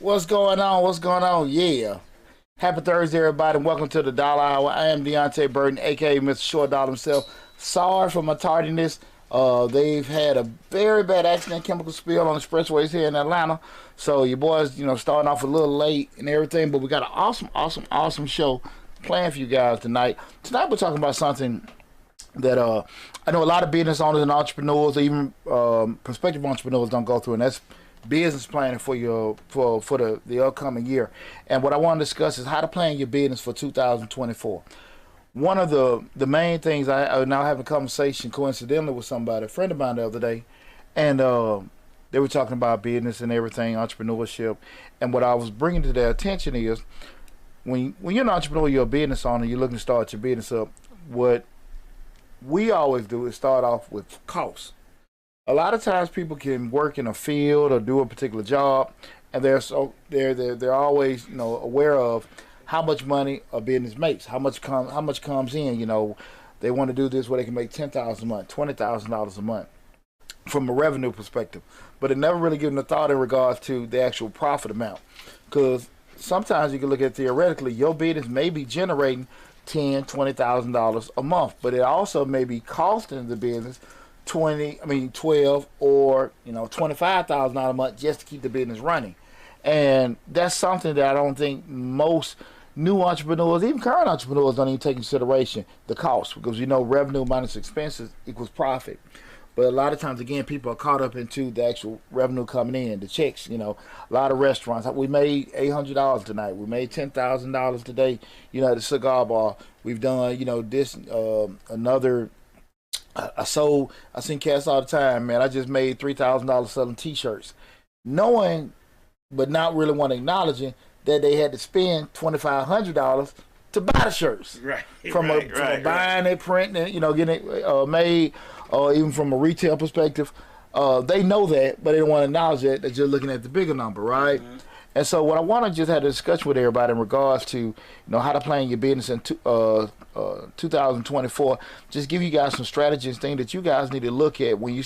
What's going on? What's going on? Yeah. Happy Thursday, everybody, and welcome to the Dollar Hour. I am Deonte Burden, a.k.a. Mr. Short Dollar himself. Sorry for my tardiness. They've had a very bad accident, chemical spill on the expressways here in Atlanta. So your boys, starting off a little late and everything, but we got an awesome show planned for you guys tonight. Tonight we're talking about something that I know a lot of business owners and entrepreneurs, even prospective entrepreneurs, don't go through, and that's business planning for the upcoming year. And what I want to discuss is how to plan your business for 2024. One of the main things, I now having a conversation coincidentally with somebody, a friend of mine the other day, and they were talking about business and everything, entrepreneurship. And what I was bringing to their attention is when you're an entrepreneur, you're a business owner, you're looking to start your business up, what we always do is start off with costs. A lot of times people can work in a field or do a particular job, and they're always aware of how much money a business makes, how much comes in. They want to do this where they can make $10,000 a month, $20,000 a month from a revenue perspective, but it never really given a thought in regards to the actual profit amount. Because sometimes you can look at theoretically, your business may be generating $10,000, $20,000 a month, but it also may be costing the business $12,000 or $25,000 a month just to keep the business running. And that's something that I don't think most new entrepreneurs, even current entrepreneurs, don't even take into consideration, the cost, because revenue minus expenses equals profit. But a lot of times, again, people are caught up into the actual revenue coming in, the checks. A lot of restaurants, we made $800 tonight. We made $10,000 today. At the cigar bar, we've done this another. I seen cats all the time, man. I just made $3,000 selling T-shirts, knowing, but not really want to acknowledging that they had to spend $2,500 to buy the shirts, from buying it, printing it, getting it made, or even from a retail perspective. They know that, but they don't want to acknowledge that. They're just looking at the bigger number, right? Mm-hmm. And so what I want to just have a discussion with everybody in regards to, how to plan your business in 2024. Just give you guys some strategies, things that you guys need to look at when you,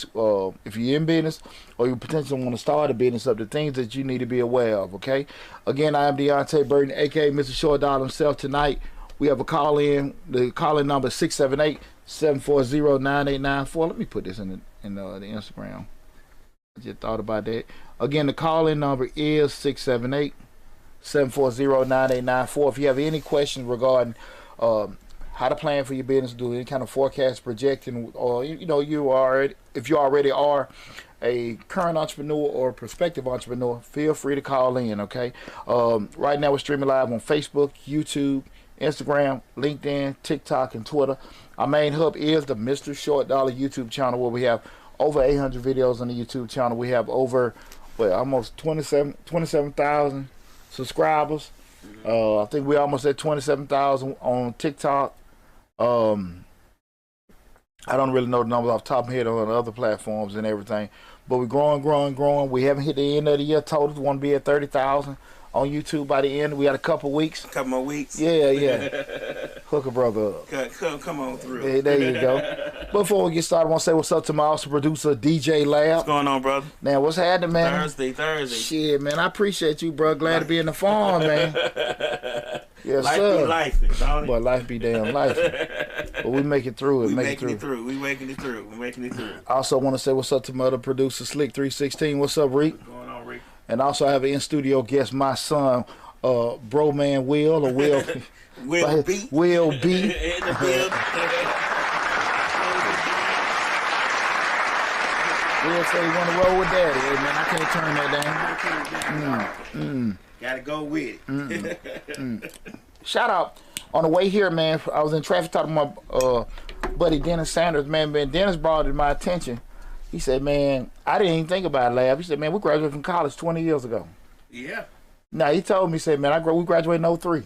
if you're in business or you potentially want to start a business up, the things that you need to be aware of, okay? Again, I am Deonte Burden, a.k.a. Mr. Short Dollar himself. Tonight, we have a call-in. The call-in number is 678-740-9894. Let me put this in the Instagram. I just thought about that. Again, the call-in number is 678-740-9894. If you have any questions regarding how to plan for your business, do any kind of forecast projecting, or if you already are a current entrepreneur or prospective entrepreneur, feel free to call in, okay? Right now we're streaming live on Facebook, YouTube, Instagram, LinkedIn, TikTok, and Twitter. Our main hub is the Mr. Short Dollar YouTube channel, where we have over 800 videos on the YouTube channel. We have over almost 27,000 subscribers. I think we're almost at 27,000 on TikTok. I don't really know the numbers off the top of my head on other platforms and everything, but we're growing. We haven't hit the end of the year total. We want to be at 30,000 on YouTube by the end. We got a couple weeks. A couple more weeks. Yeah. Hook a brother up. Come on through. Yeah, there you go. Before we get started, I want to say what's up to my awesome producer, DJ Lab. What's going on, brother? Man, what's happening, man? Thursday. Shit, man, I appreciate you, bro. Glad to be in the farm, man. Yes, life sir. Be life, don't it? Boy, life be damn life. But we make it through it. We making it through. Also want to say what's up to my other producer, Slick 316. What's up, Reek? What's going on, Rick? And also I have an in-studio guest, my son, Bro Man Will, or Will. Will B. Will B. In the building. Will say he want to roll with daddy. Hey, man, I can't turn that down. Gotta go with it. Shout out. On the way here, man, I was in traffic talking to my buddy Dennis Sanders, man. Dennis brought it to my attention. He said, man, I didn't even think about it, Lab. He said, man, we graduated from college 20 years ago. Yeah. Now, he told me, he said, man, we graduated in 03.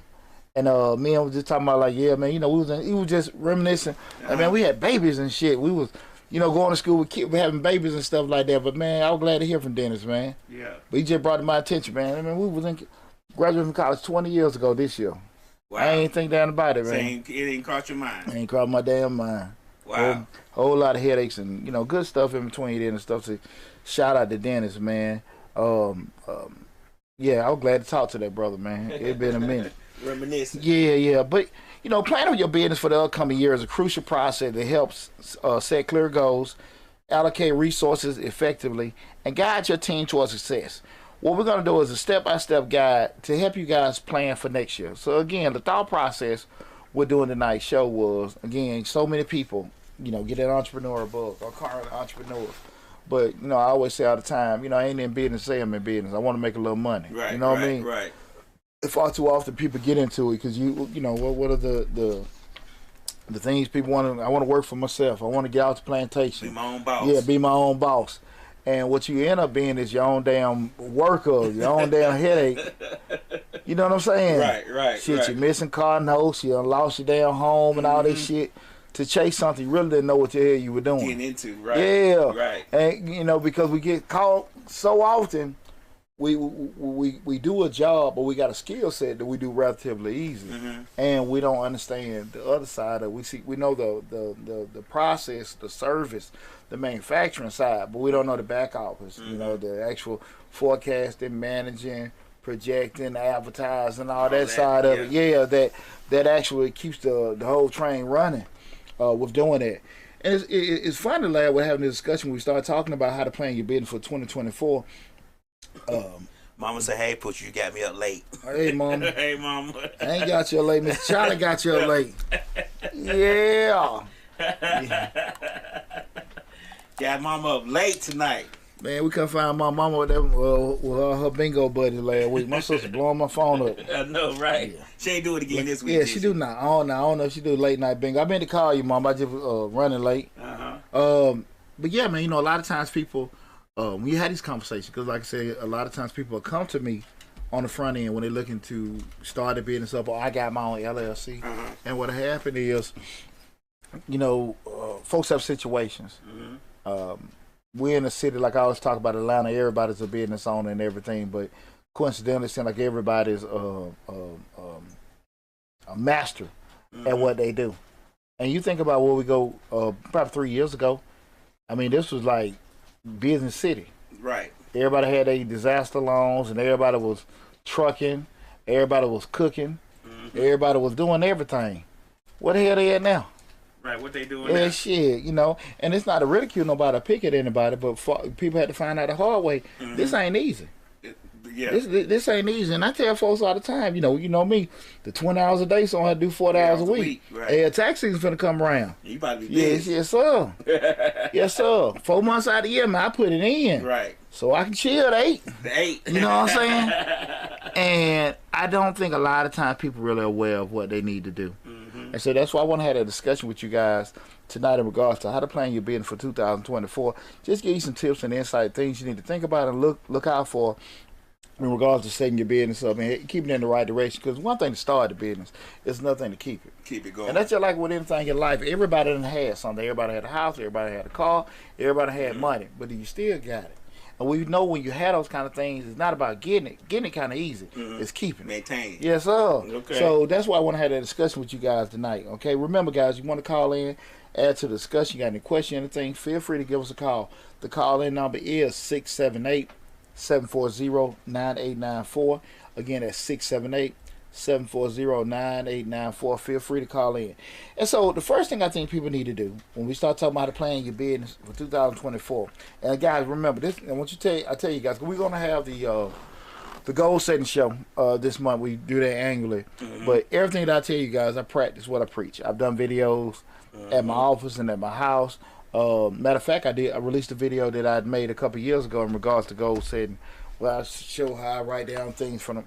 And me and was just talking about, like, yeah, man, we was just reminiscing. Like, man, we had babies and shit. We was, you know, going to school with kids, having babies and stuff like that. But man, I was glad to hear from Dennis, man. Yeah. But he just brought to my attention, man. I mean, we was graduated from college 20 years ago this year. Wow. I ain't think down about it, man. It ain't crossed your mind. Ain't crossed my damn mind. Wow. Whole lot of headaches and, you know, good stuff in between there and stuff. So shout out to Dennis, man. Yeah, I was glad to talk to that brother, man. It been a minute. Reminiscing. Yeah. But, you know, planning your business for the upcoming year is a crucial process that helps set clear goals, allocate resources effectively, and guide your team towards success. What we're going to do is a step-by-step guide to help you guys plan for next year. So, again, the thought process we're doing tonight's show was, again, so many people, you know, get that entrepreneur bug or current entrepreneurs. But, you know, I always say all the time, you know, I ain't in business, say I'm in business. I want to make a little money. Right, you know what I mean? Right. Far too often people get into it because you know, what are the things people want to, I want to work for myself. I want to get out the plantation. Be my own boss. Yeah, be my own boss. And what you end up being is your own damn worker, your own damn headache. You know what I'm saying? Right. Shit, you missing car notes, you done lost your damn home and all this shit to chase something you really didn't know what the hell you were doing. Getting into, right. Yeah. Right. And, you know, because we get caught so often, we do a job, but we got a skill set that we do relatively easy, and we don't understand the other side of it. We know the process, the service, the manufacturing side, but we don't know the back office. You know, the actual forecasting, managing, projecting, advertising, all that side of it. Yeah, that actually keeps the whole train running with doing that. And it's funny, lad, we're having a discussion. We started talking about how to plan your business for 2024. Mama said, "Hey, Pooch, you got me up late." Hey, Mama. Hey, Mama. I ain't got you up late. Mr. Charlie got you up late. Yeah. Got Mama up late tonight. Man, we couldn't find my mama with her bingo buddy last week. My sister blowing my phone up. I know, right? Yeah. She ain't do it again this week. Yeah, she do not. I don't know if she do late night bingo. I meant to call you, Mom. I just running late. But yeah, man, you know, a lot of times people, when you have these conversations, because like I said, a lot of times people come to me on the front end when they're looking to start a business up, or I got my own LLC. And what happened is, you know, folks have situations. We're in a city, like I always talk about Atlanta, everybody's a business owner and everything, but coincidentally, it seems like everybody's a master at what they do. And you think about where we go, probably 3 years ago, I mean, this was like business city. Right. Everybody had their disaster loans, and everybody was trucking, everybody was cooking, everybody was doing everything. What the hell they at now? Right, what they doing now? Shit, you know, and it's not to ridicule nobody or pick at anybody, but people had to find out the hard way. This ain't easy. This ain't easy, and I tell folks all the time, you know me, the 20 hours a day, so I have to do 40 hours a week. Right. Hey, tax season's finna come around. You about to be busy. Yes, sir. Yes, sir. 4 months out of the year, man, I put it in. Right. So I can chill the 8. The 8. You know what I'm saying? And I don't think a lot of times people really are aware of what they need to do. And so that's why I want to have a discussion with you guys tonight in regards to how to plan your business for 2024. Just give you some tips and insight, things you need to think about and look out for in regards to setting your business up and keeping it in the right direction. Because one thing to start the business, it's another thing to keep it. Keep it going. And that's just like with anything in life. Everybody done had something. Everybody had a house. Everybody had a car. Everybody had money. But you still got it. And we know when you have those kind of things, it's not about getting it. Getting it kind of easy. It's keeping it. Maintain. Yes, sir. Okay. So that's why I want to have that discussion with you guys tonight. Okay. Remember, guys, you want to call in, add to the discussion. You got any question, anything? Feel free to give us a call. The call-in number is 678-740-9894. Again, that's 678-740-9894. Feel free to call in. And so the first thing I think people need to do when we start talking about how to plan your business for 2024, and guys, remember this, and I tell you guys, we're going to have the goal setting show this month. We do that annually. But everything that I tell you guys, I practice what I preach. I've done videos at my office and at my house. Matter of fact, I released a video that I'd made a couple years ago in regards to goal setting, where I show how I write down things from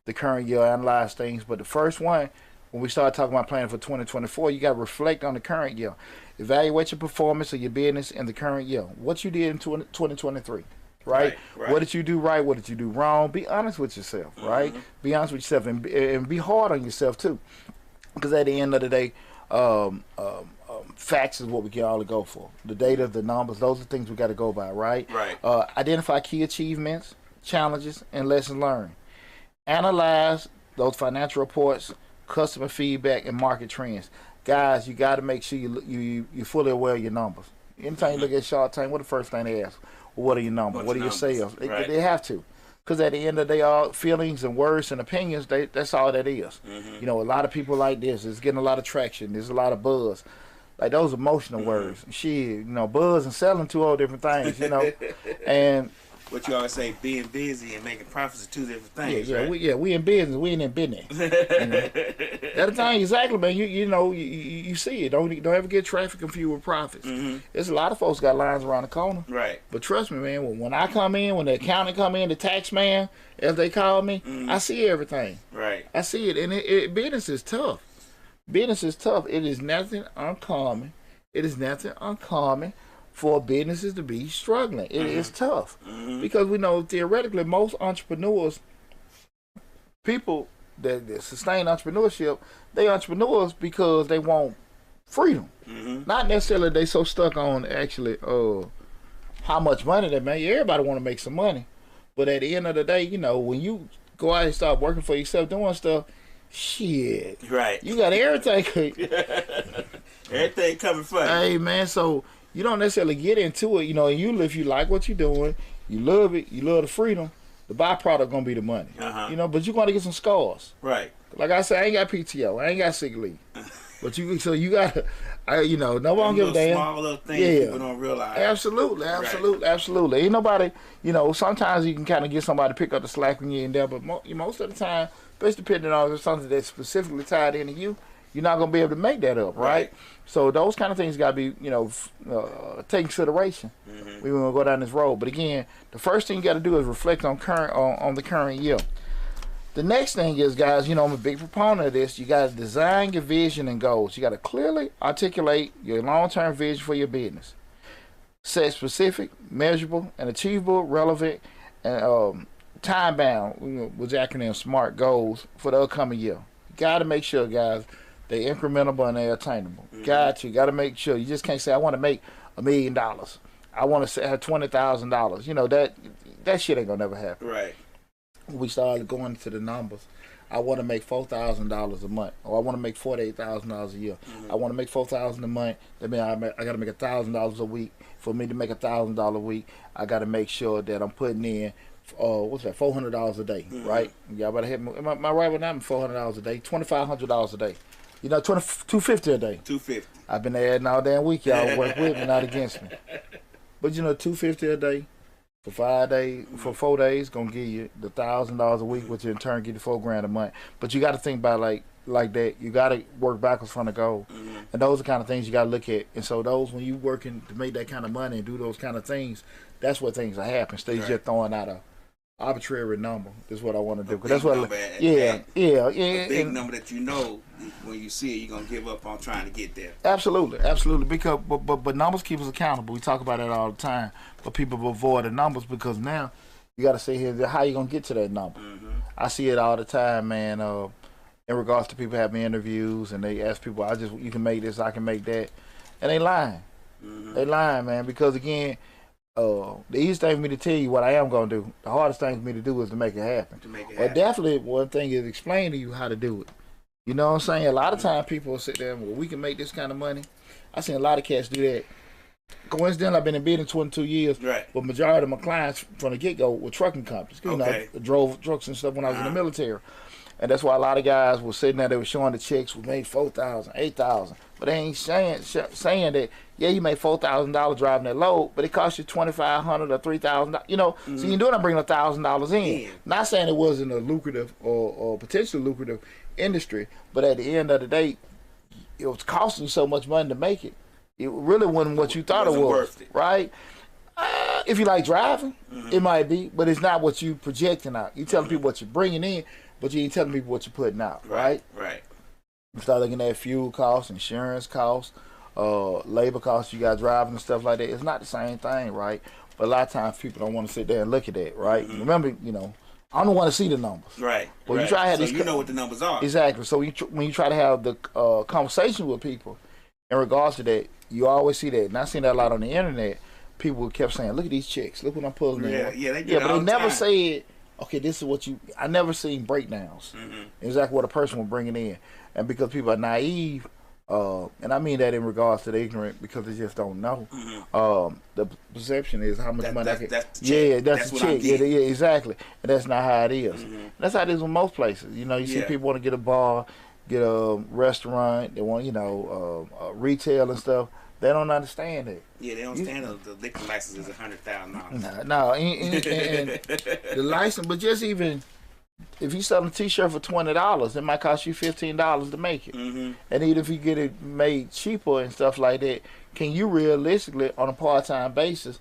the current year, analyze things. But the first one, when we start talking about planning for 2024, you got to reflect on the current year. Evaluate your performance of your business in the current year. What you did in 2023, right? What did you do right? What did you do wrong? Be honest with yourself, right? Be honest with yourself and be hard on yourself too. Because at the end of the day, facts is what we can all go for. The data, the numbers, those are things we got to go by, right? Right. Identify key achievements, challenges, and lessons learned. Analyze those financial reports, customer feedback, and market trends. Guys, you got to make sure you're fully aware of your numbers. Anytime you look at Shark Tank, what the first thing they ask? Well, what are your numbers? What are your sales? Right. They have to. Because at the end of the day, all feelings and words and opinions, that's all that is. You know, a lot of people like this. It's getting a lot of traction. There's a lot of buzz. Like those emotional words. Shit, you know, buzz and selling two whole different things, you know. And what you always say, being busy and making profits are two different things. Yeah, right? we in business. We ain't in business. You know? That's the thing, exactly, man. You know, you see it. Don't ever get traffic confused with profits. There's a lot of folks got lines around the corner. Right. But trust me, man. When I come in, when the accountant come in, the tax man, as they call me, I see everything. Right. I see it, and business is tough. Business is tough. It is nothing uncommon. It is nothing uncommon for businesses to be struggling. It is tough because we know theoretically most entrepreneurs, people that sustain entrepreneurship, they entrepreneurs because they want freedom. Not necessarily they so stuck on actually how much money they make. Everybody want to make some money, but at the end of the day, you know, when you go out and start working for yourself, doing stuff, shit, right? You got everything. Everything coming for you. Hey man, so you don't necessarily get into it, you know. If you like what you're doing, you love it, you love the freedom. The byproduct gonna be the money, you know. But you're gonna get some scars, right? Like I said, I ain't got PTO, I ain't got sick leave, but you got, you know, no one give a damn. Small little things people don't realize. Absolutely. Ain't nobody, you know. Sometimes you can kind of get somebody to pick up the slack when you're in there, but most of the time, especially depending on if it's something that's specifically tied into you, you're not gonna be able to make that up, right? So those kind of things gotta be, you know, take consideration. We want to go down this road, but again, the first thing you got to do is reflect on the current year. The next thing is, guys, you know, I'm a big proponent of this. You got to design your vision and goals. You got to clearly articulate your long-term vision for your business. Set specific, measurable, and achievable, relevant, and time-bound, with the acronym SMART goals for the upcoming year. You got to make sure, guys, they're incrementable and they're attainable. Got to make sure. You just can't say, I want to make $1 million. I want to have $20,000. You know, that shit ain't gonna never happen. Right. We started going into the numbers. I want to make $4,000 a month, or I want to make $48,000 a year. I want to make $4,000 a month. That means I got to make $1,000 a week. For me to make $1,000 a week, I got to make sure that I'm putting in what's that, $400 a day, right? Y'all better hit me. Am I right with that? $400 a day, $2,500 a day. You know, $250 a day. $250. I've been adding all damn week. Y'all work with me, not against me. But you know, $250 a day for 5 days, for 4 days, gonna give you the $1,000 a week, which in turn give you $4,000 a month. But you got to think about like that. You got to work backwards from the goal, and those are the kind of things you got to look at. And so those, when you working to make that kind of money and do those kind of things, that's what things will happen. Instead of just throwing out a arbitrary number. This is what I want to do. Cause that's what, a big number that you know when you see it, you're gonna give up on trying to get there. Absolutely. Because but numbers keep us accountable. We talk about that all the time, but people avoid the numbers because now you got to say here how you gonna get to that number. I see it all the time, man. In regards to people having interviews and they ask people, you can make this, I can make that, and they lying. They lying, man. Because again, the easiest thing for me to tell you what I am going to do, the hardest thing for me to do is to make it happen. But definitely one thing is explain to you how to do it. You know what I'm saying? A lot of times people will sit there and, well, we can make this kind of money. I've seen a lot of cats do that. Coincidentally, I've been in business 22 years, but majority of my clients from the get-go were trucking companies. You know, I drove trucks and stuff when I was in the military. And that's why a lot of guys were sitting there, they were showing the checks who made $4,000, $8,000. But they ain't saying that, yeah, you made $4,000 driving that load, but it cost you $2,500 or $3,000. You know, so you doing, I bring $1,000 in. Not saying it wasn't a lucrative or potentially lucrative industry, but at the end of the day, it was costing you so much money to make it. It really wasn't what you thought it was, worth it. right? If you like driving, it might be, but it's not what you projecting out. You telling people what you're bringing in, but you ain't telling people what you're putting out, right? Right. You start looking at fuel costs, insurance costs, labor costs, you got driving and stuff like that. It's not the same thing, right? But a lot of times people don't want to sit there and look at that, right? Remember, you know, I don't want to see the numbers. Right. Well, you try to have so you know what the numbers are. Exactly. So when you try to have the conversation with people in regards to that, you always see that, and I seen that a lot on the internet. People kept saying, "Look at these checks. Look what I'm pulling in." They do but they never said, "Okay, this is what you." I never seen breakdowns. Exactly what a person was bringing in, and because people are naive, and I mean that in regards to the ignorant, because they just don't know. The perception is how much money. That's the check. Yeah, exactly. And that's not how it is. That's how it is in most places. You know, you see people want to get a bar, get a restaurant. They want, retail and stuff. They don't understand it. Yeah, they don't understand the liquor license is $100,000. No, and the license, but just even if you sell a T-shirt for $20, it might cost you $15 to make it. And even if you get it made cheaper and stuff like that, can you realistically, on a part-time basis,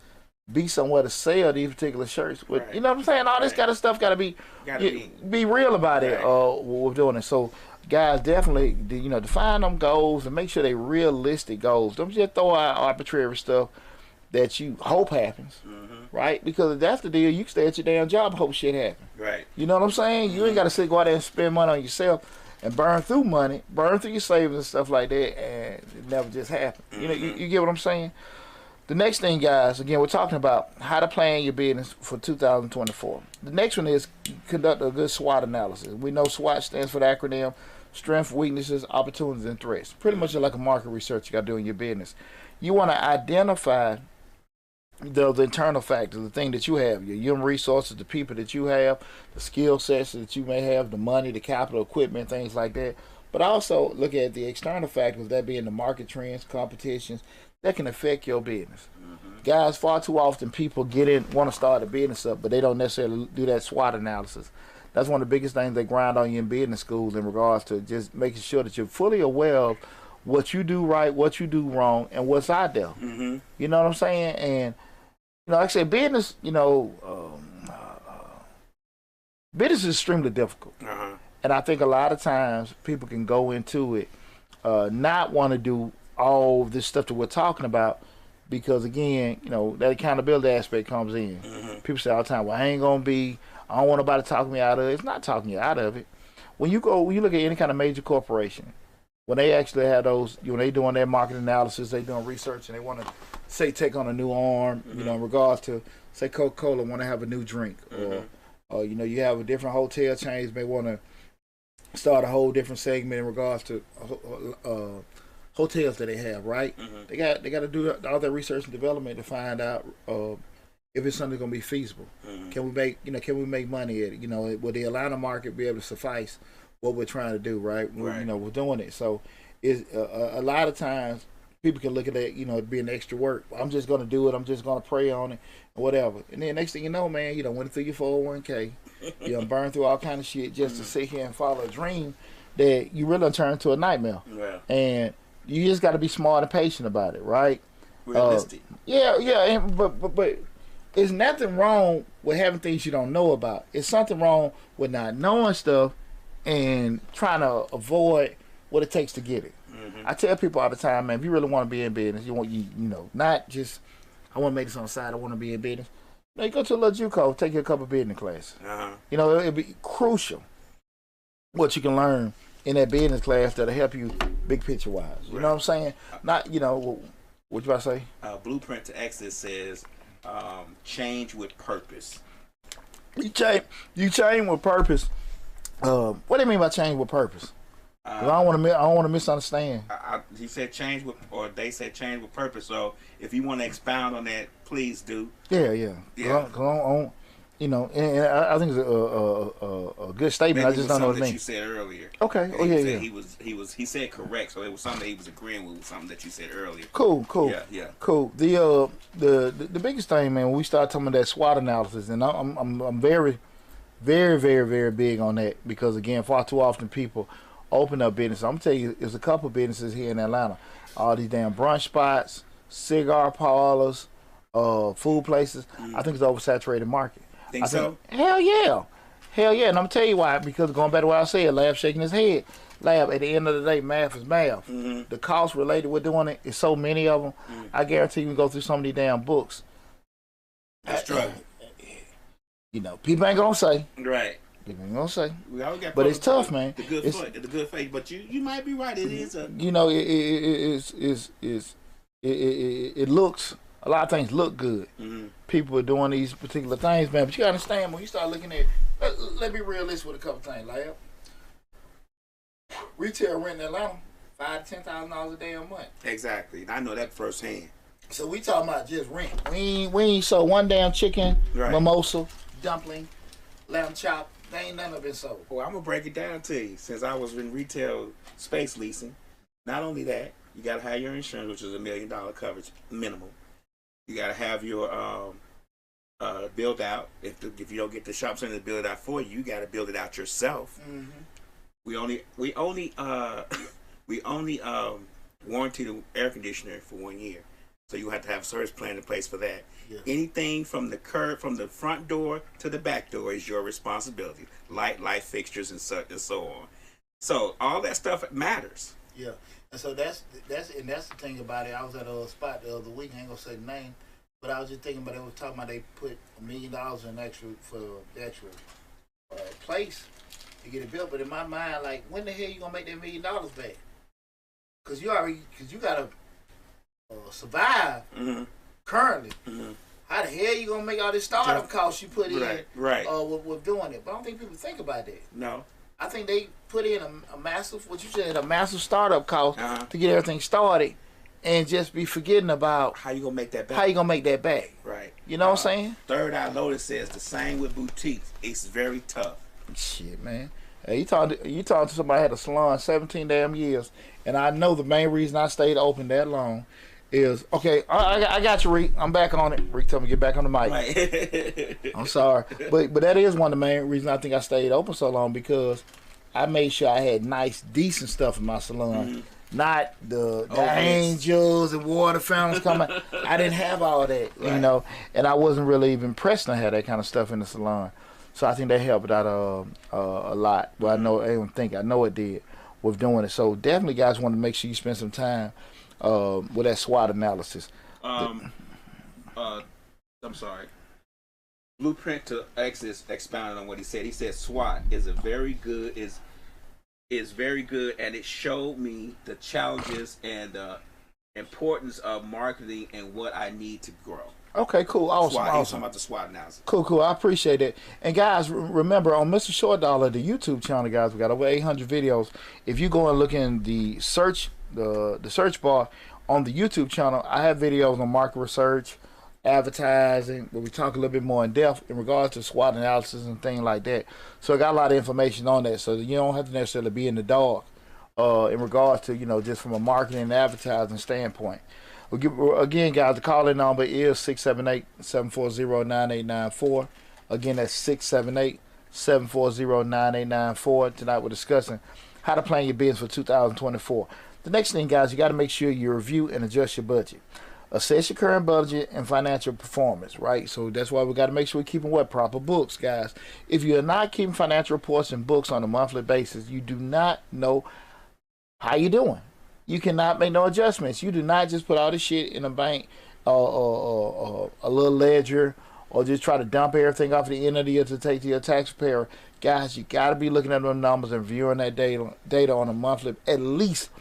be somewhere to sell these particular shirts? With, you know what I'm saying? All this kind of stuff got to be real about it. What we're doing it. So, guys, definitely, define them goals and make sure they realistic goals. Don't just throw out arbitrary stuff that you hope happens, right? Because if that's the deal, you can stay at your damn job and hope shit happens. Right. You know what I'm saying? You ain't got to go out there and spend money on yourself and burn through money, burn through your savings and stuff like that, and it never just happened. You know, you get what I'm saying? The next thing, guys, again, we're talking about how to plan your business for 2024. The next one is conduct a good SWOT analysis. We know SWOT stands for the acronym Strengths, Weaknesses, Opportunities, and Threats. Pretty much like a market research you got to do in your business. You want to identify the internal factors, the thing that you have, your human resources, the people that you have, the skill sets that you may have, the money, the capital, equipment, things like that. But also look at the external factors, that being the market trends, competitions, that can affect your business. Guys, far too often people want to start a business up, but they don't necessarily do that SWOT analysis. That's one of the biggest things they grind on you in business schools in regards to just making sure that you're fully aware of what you do right, what you do wrong, and what's out there. You know what I'm saying? And like I said, business, business is extremely difficult. And I think a lot of times people can go into it, not want to do all this stuff that we're talking about, because again, that accountability aspect comes in. People say all the time, well, I ain't going to be, I don't want nobody to talk me out of it. It's not talking you out of it. When you look at any kind of major corporation, when they actually have those, when they doing their market analysis, they doing research, and they want to say take on a new arm, in regards to, say, Coca-Cola want to have a new drink, or you have a different hotel chains may want to start a whole different segment in regards to hotels that they have, right? They got to do all their research and development to find out if it's something going to be feasible. Can we make money at it? Will the Atlanta market be able to suffice what we're trying to do, right? We're doing it. So it's a lot of times people can look at that, it being extra work. I'm just going to do it. I'm just going to pray on it or whatever. And then next thing you know, man, went through your 401k, burn through all kind of shit just to sit here and follow a dream that you really turn into a nightmare. And you just got to be smart and patient about it, right? Realistic. But there's nothing wrong with having things you don't know about. It's something wrong with not knowing stuff and trying to avoid what it takes to get it. I tell people all the time, man, if you really want to be in business, you want not just I want to make this on the side, I want to be in business. You go to a little JUCO, take a couple business classes. It'll be crucial what you can learn in that business class that'll help you big picture wise. You know what I'm saying? Not what you about to say? Blueprint to Exit says change with purpose. You change with purpose. What do you mean by change with purpose? I don't want to misunderstand. He said change with, or they said change with purpose. So if you want to expound on that, please do. Yeah. And I think it's a good statement. Maybe I just don't know what it means. You said earlier. Okay. He said correct. So it was something that he was agreeing with something that you said earlier. Cool. Yeah. Cool. The biggest thing, man, when we start talking about that SWOT analysis, and I'm very, very, very, very big on that, because again, far too often people open up business. I'm gonna tell you, there's a couple businesses here in Atlanta. All these damn brunch spots, cigar parlors, food places. I think it's an oversaturated market. Think so? Hell yeah. And I'm gonna tell you why. Because going back to what I said, Lab shaking his head. Lab, at the end of the day, math is math. The cost related with doing it is so many of them. I guarantee you can go through some of these damn books. That's true. People ain't gonna say. Right. You ain't gonna say. We always got But it's problems tough, man. The good foot, the good faith. But you might be right. It is a. You know, it looks, a lot of things look good. People are doing these particular things, man. But you gotta understand, when you start looking at, let me be realistic with a couple things. Like retail rent in Atlanta, $5,000 to $10,000 a day a month. Exactly. I know that firsthand. So we talking about just rent. We ain't sold one damn chicken, mimosa, dumpling, lamb chop. They ain't none of it sold. Well, I'm gonna break it down to you. Since I was in retail space leasing, not only that, you gotta have your insurance, which is $1 million coverage minimum. You gotta have your build out. If you don't get the shop center to build it out for you, you gotta build it out yourself. We only warranty the air conditioner for 1 year. So you have to have a service plan in place for that. Yeah. Anything from the front door to the back door is your responsibility. Light fixtures and so on. So all that stuff matters. Yeah, and so that's the thing about it. I was at a spot the other week. I ain't gonna say the name, but I was just thinking about, they were talking about they put $1 million in for the actual place to get it built. But in my mind, like, when the hell you gonna make that $1 million back? Because you gotta survive currently. How the hell you gonna make all this startup costs you put in with doing it? But I don't think people think about that. No. I think they put in a massive, what you said, a massive startup cost to get everything started, and just be forgetting about how you gonna make that back. Right. You know what I'm saying? Third Eye Lotus says the same with boutiques. It's very tough. Shit, man. Hey, you talking to somebody who had a salon 17 damn years, and I know the main reason I stayed open that long is, okay, I got you, Reek. I'm back on it. Reek told me to get back on the mic. Right. I'm sorry. But that is one of the main reasons I think I stayed open so long, because I made sure I had nice, decent stuff in my salon. Not the angels and water fountains coming. I didn't have all that, you know, and I wasn't really even pressed to have that kind of stuff in the salon. So I think that helped out a lot. Well, I know it did with doing it. So definitely, guys, want to make sure you spend some time with that SWOT analysis. I'm sorry. Blueprint to Exodus expounded on what he said. He said SWOT is very good, and it showed me the challenges and the importance of marketing and what I need to grow. Okay, cool, awesome. SWOT, awesome. Talking about the SWOT analysis. Cool. I appreciate it. And guys, remember, on Mr. Short Dollar, the YouTube channel, guys, we got over 800 videos. If you go and look in the search bar on the YouTube channel, I have videos on market research, advertising, where we talk a little bit more in depth in regards to SWOT analysis and things like that. So I got a lot of information on that, so you don't have to necessarily be in the dark in regards to, just from a marketing and advertising standpoint. Again, guys, the call-in number is 678-740-9894. Again, that's 678-740-9894. Tonight we're discussing how to plan your business for 2024. The next thing, guys, you got to make sure you review and adjust your budget. Assess your current budget and financial performance, right? So that's why we got to make sure we're keeping proper books, guys. If you're not keeping financial reports and books on a monthly basis, you do not know how you're doing. You cannot make no adjustments. You do not just put all this shit in a bank or a little ledger, or just try to dump everything off at the end of the year to take to your tax preparer. Guys, you got to be looking at them numbers and viewing that data on a monthly, at least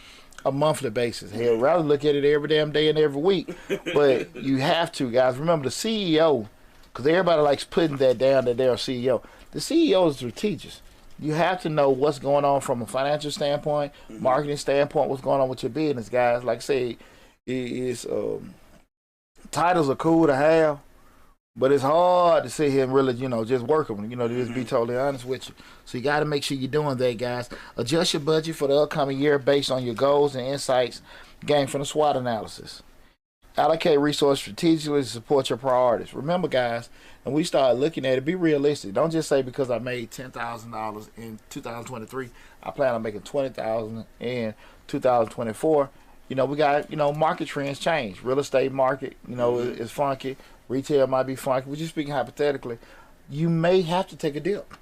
a monthly basis. Hell, rather look at it every damn day and every week. But you have to, guys. Remember, the CEO, because everybody likes putting that down that they're a CEO. The CEO is strategist. You have to know what's going on from a financial standpoint, marketing standpoint, what's going on with your business, guys. Like I say, titles are cool to have, but it's hard to sit here and really, just work them, to just be totally honest with you. So you got to make sure you're doing that, guys. Adjust your budget for the upcoming year based on your goals and insights gained from the SWOT analysis. Allocate resources strategically to support your priorities. Remember, guys, when we start looking at it, be realistic. Don't just say because I made $10,000 in 2023, I plan on making $20,000 in 2024. We got, market trends change. Real estate market, is funky. Retail might be funky. We're just speaking hypothetically. You may have to take a dip.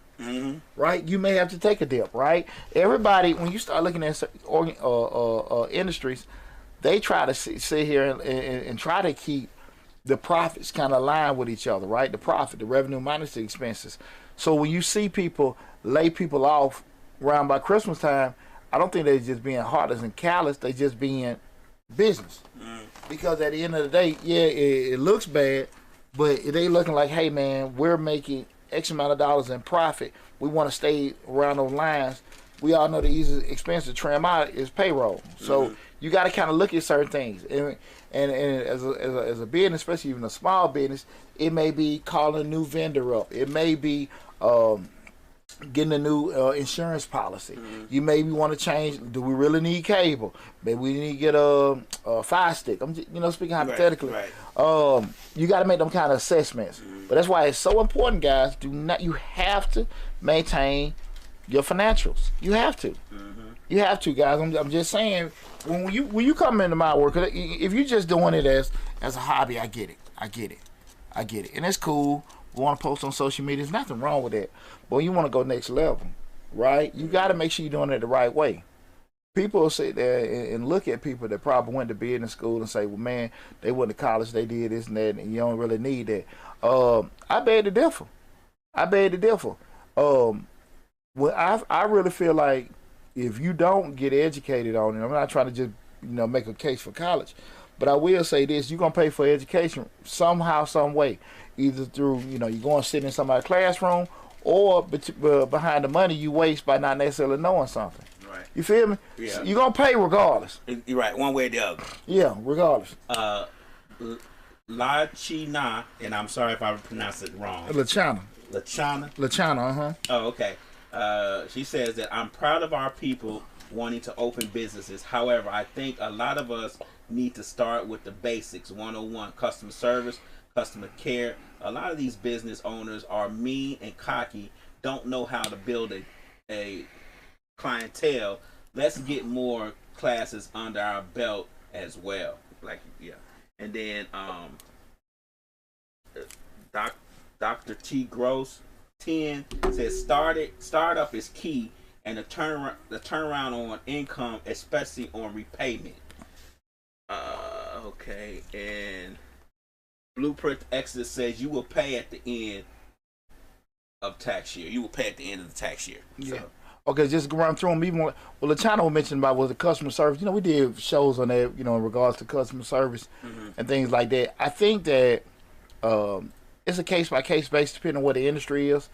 Right? You may have to take a dip, right? Everybody, when you start looking at industries, they try to sit here and try to keep the profits kind of aligned with each other, right? The profit, the revenue minus the expenses. So when you see people lay people off around by Christmas time, I don't think they're just being heartless and callous. They just being business. Because at the end of the day, yeah, it looks bad, but they looking like, hey man, we're making X amount of dollars in profit. We want to stay around those lines. We all know the easiest expense to trim out is payroll. So you got to kind of look at certain things. And as a business, especially even a small business, it may be calling a new vendor up. It may be getting a new insurance policy. You maybe want to change. Do we really need cable? Maybe we need to get a Fire Stick. I'm just, speaking hypothetically. Right. You got to make them kind of assessments. But that's why it's so important, guys. You have to maintain your financials. You have to. You have to, guys. I'm just saying, when you come into my work, if you're just doing it as a hobby, I get it, and it's cool. We want to post on social media. There's nothing wrong with that. But when you want to go next level, right? You got to make sure you're doing it the right way. People will sit there and look at people that probably went to business school and say, well, man, they went to college, they did this and that, and you don't really need that. I beg to differ. Well, I really feel like if you don't get educated on it, I'm not trying to just make a case for college, but I will say this: you're gonna pay for education somehow, some way, either through you're going to sit in somebody's classroom, or behind the money you waste by not necessarily knowing something. Right. You feel me? Yeah. You're gonna pay regardless. You're right, one way or the other. Yeah, regardless. La China, and I'm sorry if I pronounced it wrong. Lachana. Oh, okay. She says that I'm proud of our people wanting to open businesses. However, I think a lot of us need to start with the basics. 101, customer service, customer care. A lot of these business owners are mean and cocky, don't know how to build a clientele. Let's get more classes under our belt as well. And then Dr. T. Gross 10 says startup is key, and the turnaround on income, especially on repayment. Okay, and Blueprint Exodus says you will pay at the end of tax year. You will pay at the end of the tax year. Yeah. So. Okay, just run through them. Even the China mentioned about was the customer service. We did shows on that, in regards to customer service and things like that. I think that it's a case by case basis depending on what the industry is.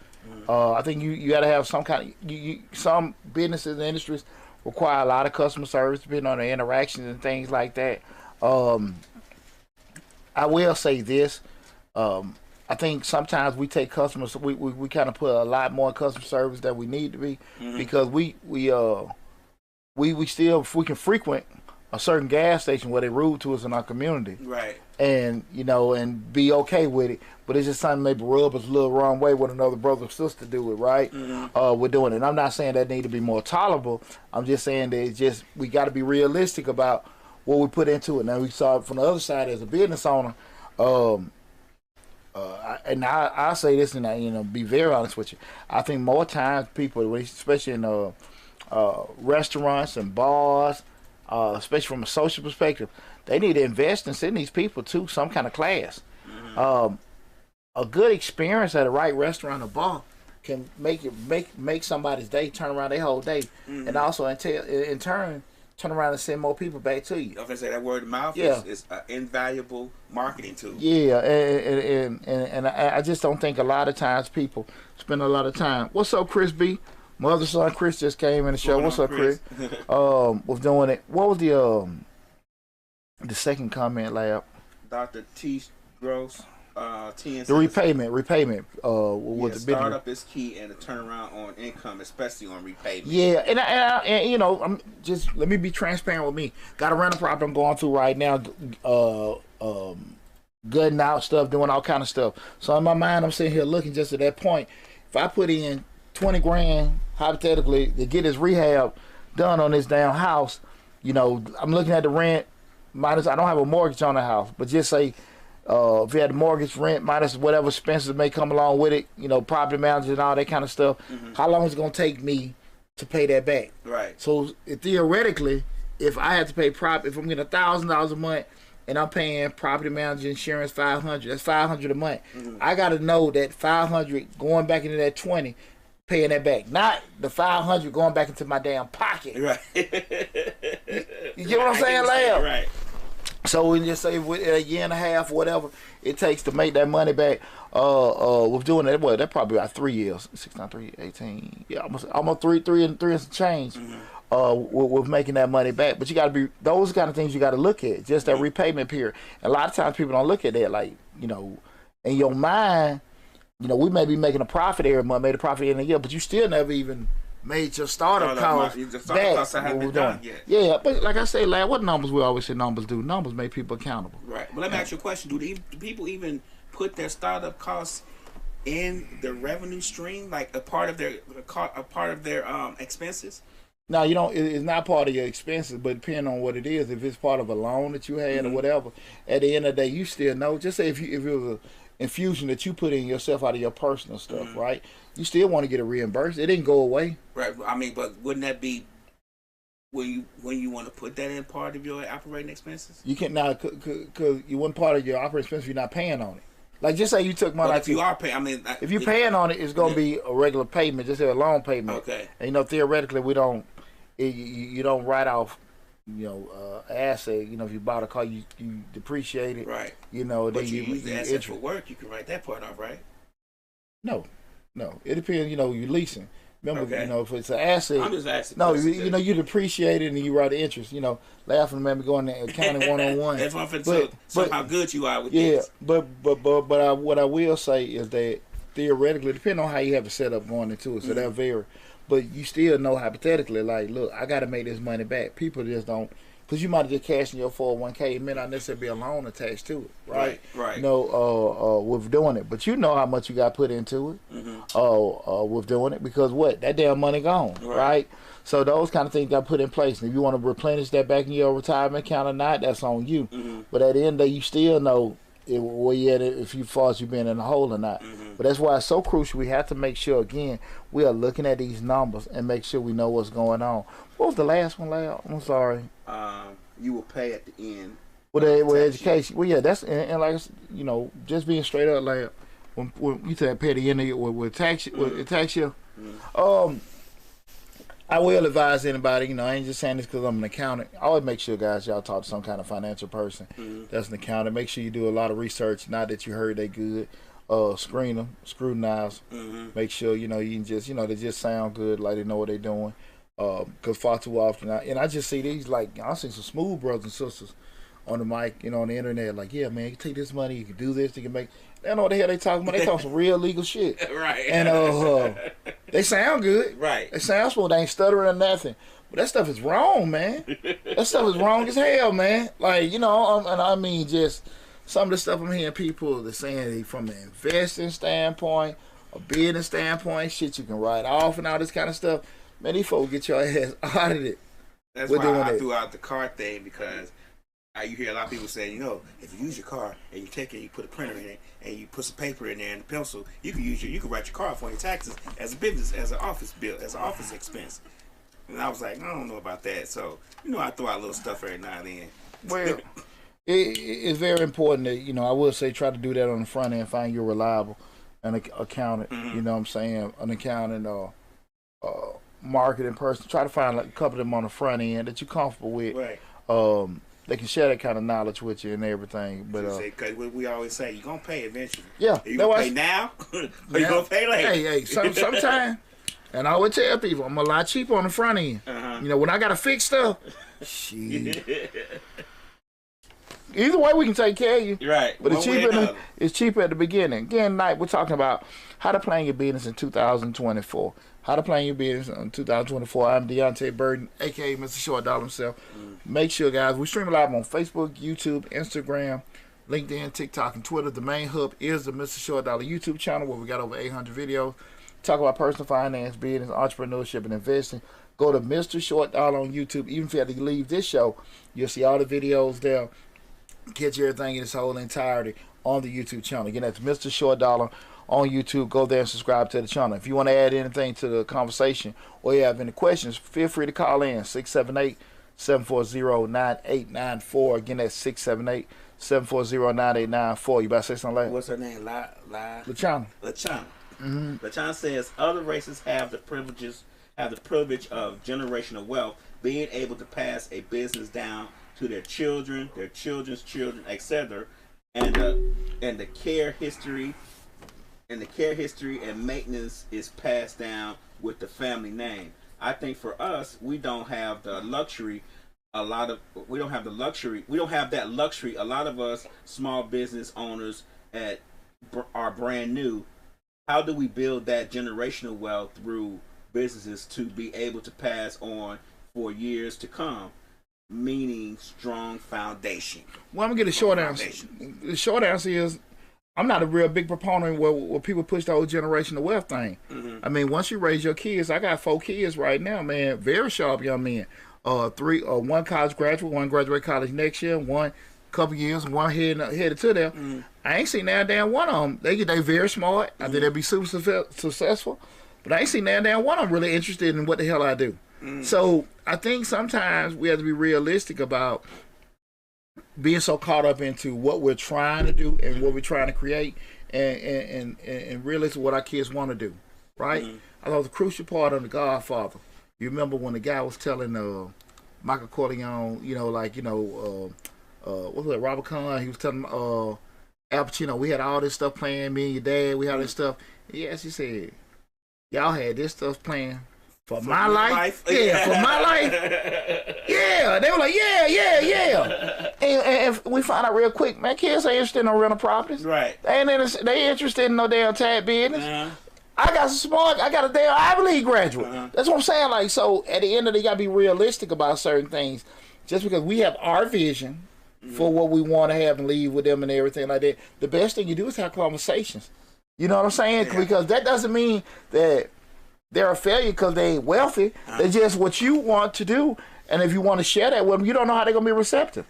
I think you got to have some kind of some businesses and industries require a lot of customer service depending on the interactions and things like that. I will say this. I think sometimes we take customers, we kind of put a lot more customer service than we need to be because we still, if we can frequent a certain gas station where they rude to us in our community, right? And and be okay with it, but it's just something maybe rub us a little wrong way with another brother or sister do it, right? We're doing it. And I'm not saying that need to be more tolerable. I'm just saying that it's just we got to be realistic about what we put into it. Now we saw it from the other side as a business owner. I say this, and be very honest with you. I think more times people, especially in restaurants and bars, especially from a social perspective, they need to invest in sending these people to some kind of class. A good experience at a right restaurant or bar can make somebody's day, turn around their whole day, and also in turn turn around and send more people back to you. I was gonna say that word of mouth is an invaluable marketing tool. Yeah, and I just don't think a lot of times people spend a lot of time. What's up, Chris B? My other son Chris just came in the show. What's up, Chris? Was doing it. What was the second comment, Lab? Dr. T. Gross. The repayment. The startup is key, and the turnaround on income, especially on repayment. Yeah, and I'm just let me be transparent with me. Got a rental property I'm going through right now, gutting out stuff, doing all kind of stuff. So in my mind, I'm sitting here looking just at that point. If I put in 20 grand hypothetically to get his rehab done on this damn house, I'm looking at the rent minus. I don't have a mortgage on the house, but just say. If you had the mortgage, rent, minus whatever expenses may come along with it, property managers and all that kind of stuff, how long is it going to take me to pay that back? Right. So theoretically, if I had to pay if I'm getting $1,000 a month and I'm paying property manager insurance $500, that's $500 a month. I got to know that $500 going back into that 20 paying that back, not the 500 going back into my damn pocket. Right. You get what I'm saying, Lab? Right. So we just say with a year and a half, whatever it takes to make that money back. With doing that, well, that probably about 3 years, 6, 9, 3, 18, yeah, almost three and some change. With making that money back, but you got to be those kind of things you got to look at, just that repayment period. And a lot of times people don't look at that, like, you know, in your mind, you know, we may be making a profit every month, made a profit in a year, but you still never even made your startup cost back. Yeah, but like I say, lad, what numbers we always say numbers do? Numbers make people accountable. Right. But let me ask you a question: do people even put their startup costs in the revenue stream, like a part of their expenses? No, you don't. It's not part of your expenses, but depending on what it is, if it's part of a loan that you had or whatever, at the end of the day, you still know. Just say if it was an infusion that you put in yourself out of your personal stuff, right? You still want to get it reimbursed. It didn't go away, right? I mean, but wouldn't that be when you want to put that in part of your operating expenses? You can't now because you want part of your operating expenses. You're not paying on it. Like, just say you took money. But if you are paying, I mean, if you're paying on it, it's gonna be a regular payment, just a loan payment. Okay. And you know, theoretically, we don't. You don't write off, you know, asset. You know, if you bought a car, you depreciate it. Right. You know, but then you use the asset for work. You can write that part off, right? No. It depends. You know, you're leasing. Remember, you know, if it's an asset. I'm just asking. No, you know, you depreciate it and you write the interest. You know, laughing, man, going to accounting 101. That's what I'm saying. So how good you are with this. But what I will say is that theoretically, depending on how you have it set up going into it, so that vary. But you still know hypothetically, like, look, I got to make this money back. People just don't, because you might have just cashed in your 401k. It may not necessarily be a loan attached to it, right? Right. You know, with doing it. But you know how much you got put into it with doing it, because what? That damn money gone, right? So those kind of things got put in place. And if you want to replenish that back in your retirement account or not, that's on you. But at the end of the day, you still know where you at, if you far as you been in the hole or not. But that's why it's so crucial. We have to make sure, again, we are looking at these numbers and make sure we know what's going on. What was the last one, Lyle? I'm sorry. You will pay at the end. With education. Well, yeah, that's and like, you know, just being straight up, like when you say pay at the end of it with tax year. I will advise anybody, you know, I ain't just saying this because I'm an accountant. I always make sure, guys, y'all talk to some kind of financial person that's an accountant. Make sure you do a lot of research. Not that you heard they good. Screen them, scrutinize. Make sure, you know, you can just, you know, they just sound good, like they know what they're doing. Because far too often, and I just see these, like, I see some smooth brothers and sisters on the mic, you know, on the internet, like, yeah, man, you can take this money, you can do this, you can make. They don't know what the hell they talking about. They talk some real legal shit. Right. And they sound good. Right. They sound smooth. They ain't stuttering or nothing. But that stuff is wrong, man. That stuff is wrong as hell, man. Like, you know, and I mean, just some of the stuff I'm hearing people that saying from an investing standpoint, a business standpoint, shit you can write off and all this kind of stuff. Man, these folks get your ass audited. That's why I threw out the car thing, because you hear a lot of people saying, you know, if you use your car and you take it, you put a printer in it, and you put some paper in there and a pencil, you can write your car off on your taxes as a business, as an office bill, as an office expense. And I was like, I don't know about that. So, you know, I throw out little stuff every now and then. Well, it's very important that, you know, I will say try to do that on the front end, find you reliable an accountant, you know what I'm saying, an accountant or marketing person. Try to find like a couple of them on the front end that you're comfortable with. Right. They can share that kind of knowledge with you and everything. But because we always say you're gonna pay eventually. Yeah. You gonna pay now, or you gonna pay later. Hey, sometime. And I always tell people I'm a lot cheaper on the front end. You know, when I gotta fix stuff, shit. Either way, we can take care of you. Right. But it's cheaper at the beginning. Again, tonight we're talking about how to plan your business in 2024. How to plan your business in 2024. I'm Deonte Burden, a.k.a. Mr. Short Dollar himself. Make sure, guys, we stream live on Facebook, YouTube, Instagram, LinkedIn, TikTok, and Twitter. The main hub is the Mr. Short Dollar YouTube channel, where we got over 800 videos. Talk about personal finance, business, entrepreneurship, and investing. Go to Mr. Short Dollar on YouTube. Even if you have to leave this show, you'll see all the videos there. Catch everything in its whole entirety on the YouTube channel. Again, that's Mr. Short Dollar on YouTube. Go there and subscribe to the channel. If you want to add anything to the conversation or you have any questions, feel free to call in 678-740-9894. Again, that's 678-740-9894. You about to say something like that? What's her name? LaChana. LaChana. LaChana. LaChana says other races have the privilege of generational wealth, being able to pass a business down to their children, their children's children, etc. And the care history and maintenance is passed down with the family name. I think for us, we don't have the luxury. We don't have that luxury. A lot of us small business owners are brand new. How do we build that generational wealth through businesses to be able to pass on for years to come? Meaning strong foundation. Well, I'm gonna get a short answer. The short answer is I'm not a real big proponent where people push the whole generational wealth thing. I mean, once you raise your kids, I got 4 kids right now, man, very sharp young men. One college graduate, one graduate college next year, one couple years, one headed to them. I ain't seen that damn one of them. They very smart. I think they'll be super successful, but I ain't seen that damn one of them really interested in what the hell I do. So I think sometimes we have to be realistic about being so caught up into what we're trying to do and what we're trying to create, and realistic what our kids want to do, right? I thought the crucial part of The Godfather. You remember when the guy was telling Michael Corleone, what was it, Robert Kahn? He was telling Al Pacino, we had all this stuff playing, me and your dad, we had this stuff. Yes, he said, y'all had this stuff playing for my life? Yeah, for my life. Yeah, they were like, yeah. And we found out real quick, man, kids ain't interested in no rental properties. Right. They interested in no damn tag business. I got a damn Ivy League graduate. That's what I'm saying. Like, so at the end of the day, you gotta be realistic about certain things. Just because we have our vision for what we want to have and leave with them and everything like that, the best thing you do is have conversations. You know what I'm saying? Yeah. Because that doesn't mean that they're a failure because they ain't wealthy. They're just what you want to do. And if you want to share that with them, you don't know how they're going to be receptive.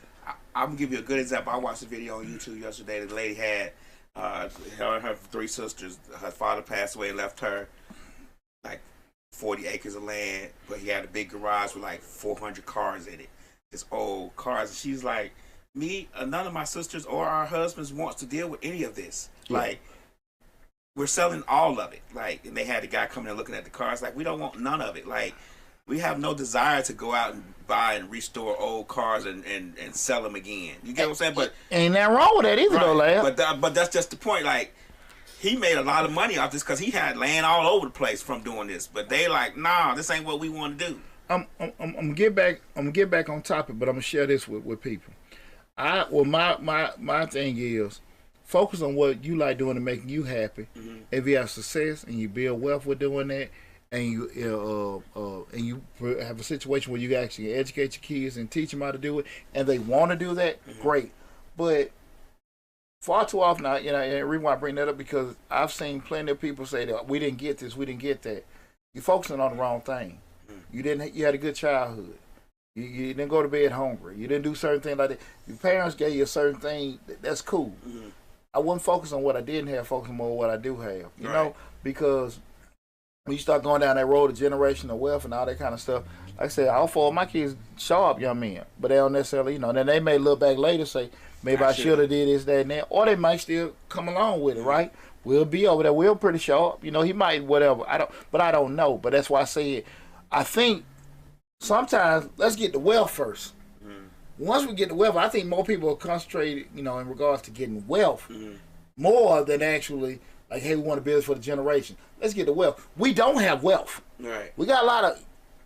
I'm going to give you a good example. I watched a video on YouTube yesterday. The lady had her and her 3 sisters. Her father passed away and left her like 40 acres of land, but he had a big garage with like 400 cars in it. Just old cars. And she's like, none of my sisters or our husbands wants to deal with any of this. Yeah. Like, we're selling all of it. Like, and they had the guy coming and looking at the cars. Like, we don't want none of it. Like, we have no desire to go out and buy and restore old cars and sell them again. You get what I'm saying? But ain't nothing wrong with that either, though, lad. But that's just the point. Like, he made a lot of money off this because he had land all over the place from doing this. But they like, nah, this ain't what we want to do. I'm gonna get back on topic, but I'm gonna share this with people. My thing is, focus on what you like doing to make you happy. If you have success and you build wealth with doing that, and you have a situation where you actually educate your kids and teach them how to do it, and they want to do that, great. But far too often, and the reason why I bring that up because I've seen plenty of people say that we didn't get this, we didn't get that. You're focusing on the wrong thing. You had a good childhood. You didn't go to bed hungry. You didn't do certain things like that. Your parents gave you a certain thing. That's cool. I wouldn't focus on what I didn't have. Focus more on what I do have. You know, because when you start going down that road of generational wealth and all that kind of stuff, like I said, all 4 of my kids sharp young men, but they don't necessarily, then they may look back later say, maybe I should have did this, that, and that, or they might still come along with it, right? We'll be over there. We're pretty sharp. He might whatever. I don't know. But that's why I say I think sometimes let's get the wealth first. Once we get the wealth, I think more people are concentrated, in regards to getting wealth more than actually like, hey, we want to build for the generation. Let's get the wealth. We don't have wealth. Right. We got a lot of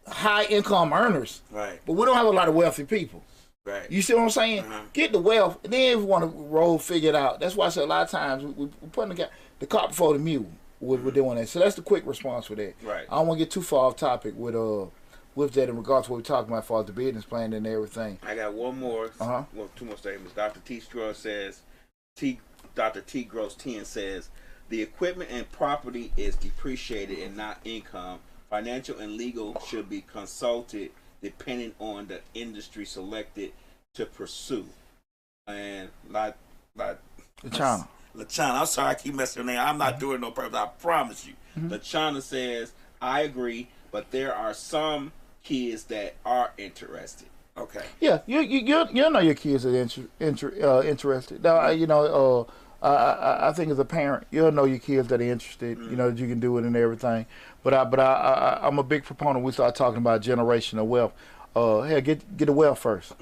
high income earners. Right. But we don't have a lot of wealthy people. Right. You see what I'm saying? Get the wealth, and then if we want to figure it out. That's why I said a lot of times we're putting the cart before the mule. We're doing that. So that's the quick response for that. Right. I don't want to get too far off topic with that in regards to what we're talking about as far as the business plan and everything. I got one more. Well, 2 more statements. Dr. T. Gross says, Dr. T. Gross 10 says, the equipment and property is depreciated and not income. Financial and legal should be consulted depending on the industry selected to pursue. And LaChana, I'm sorry I keep messing her name. I'm not doing no purpose. I promise you. LaChana says, I agree, but there are some kids that are interested. Okay. Yeah, you know your kids are interested. Now, I think as a parent, you'll know your kids that are interested. You know that you can do it and everything. I'm a big proponent. We start talking about generational wealth. Hey, get the wealth first.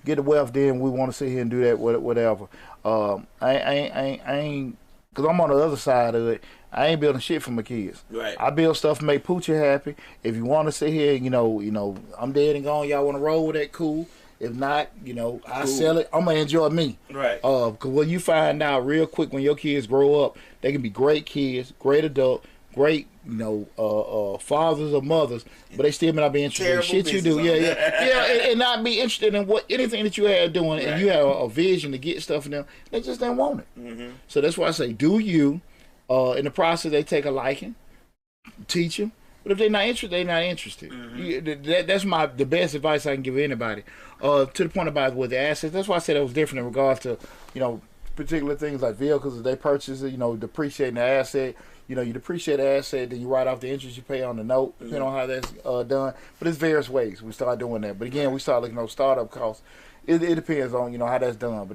Get the wealth, then we want to sit here and do that. Whatever. I ain't, cause I'm on the other side of it. I ain't building shit for my kids. Right. I build stuff to make Poochie happy. If you want to sit here, I'm dead and gone. Y'all want to roll with that? Cool. If not, I sell it. I'm gonna enjoy me. Right. Cause when you find out real quick when your kids grow up, they can be great kids, great adult, great, fathers or mothers, but they still may not be interested in shit you do. And not be interested in anything that you have doing, right. And you have a vision to get stuff in them. They just don't want it. So that's why I say, do you? In the process, they take a liking, teach them. But if they're not interested, they're not interested. That's the best advice I can give anybody. To the point about with the assets, that's why I said it was different in regards to, particular things like vehicles that they purchase, depreciating the asset. You depreciate the asset, then you write off the interest you pay on the note, depending on how that's done. But it's various ways we start doing that. But again, we start looking at startup costs. It depends on how that's done. But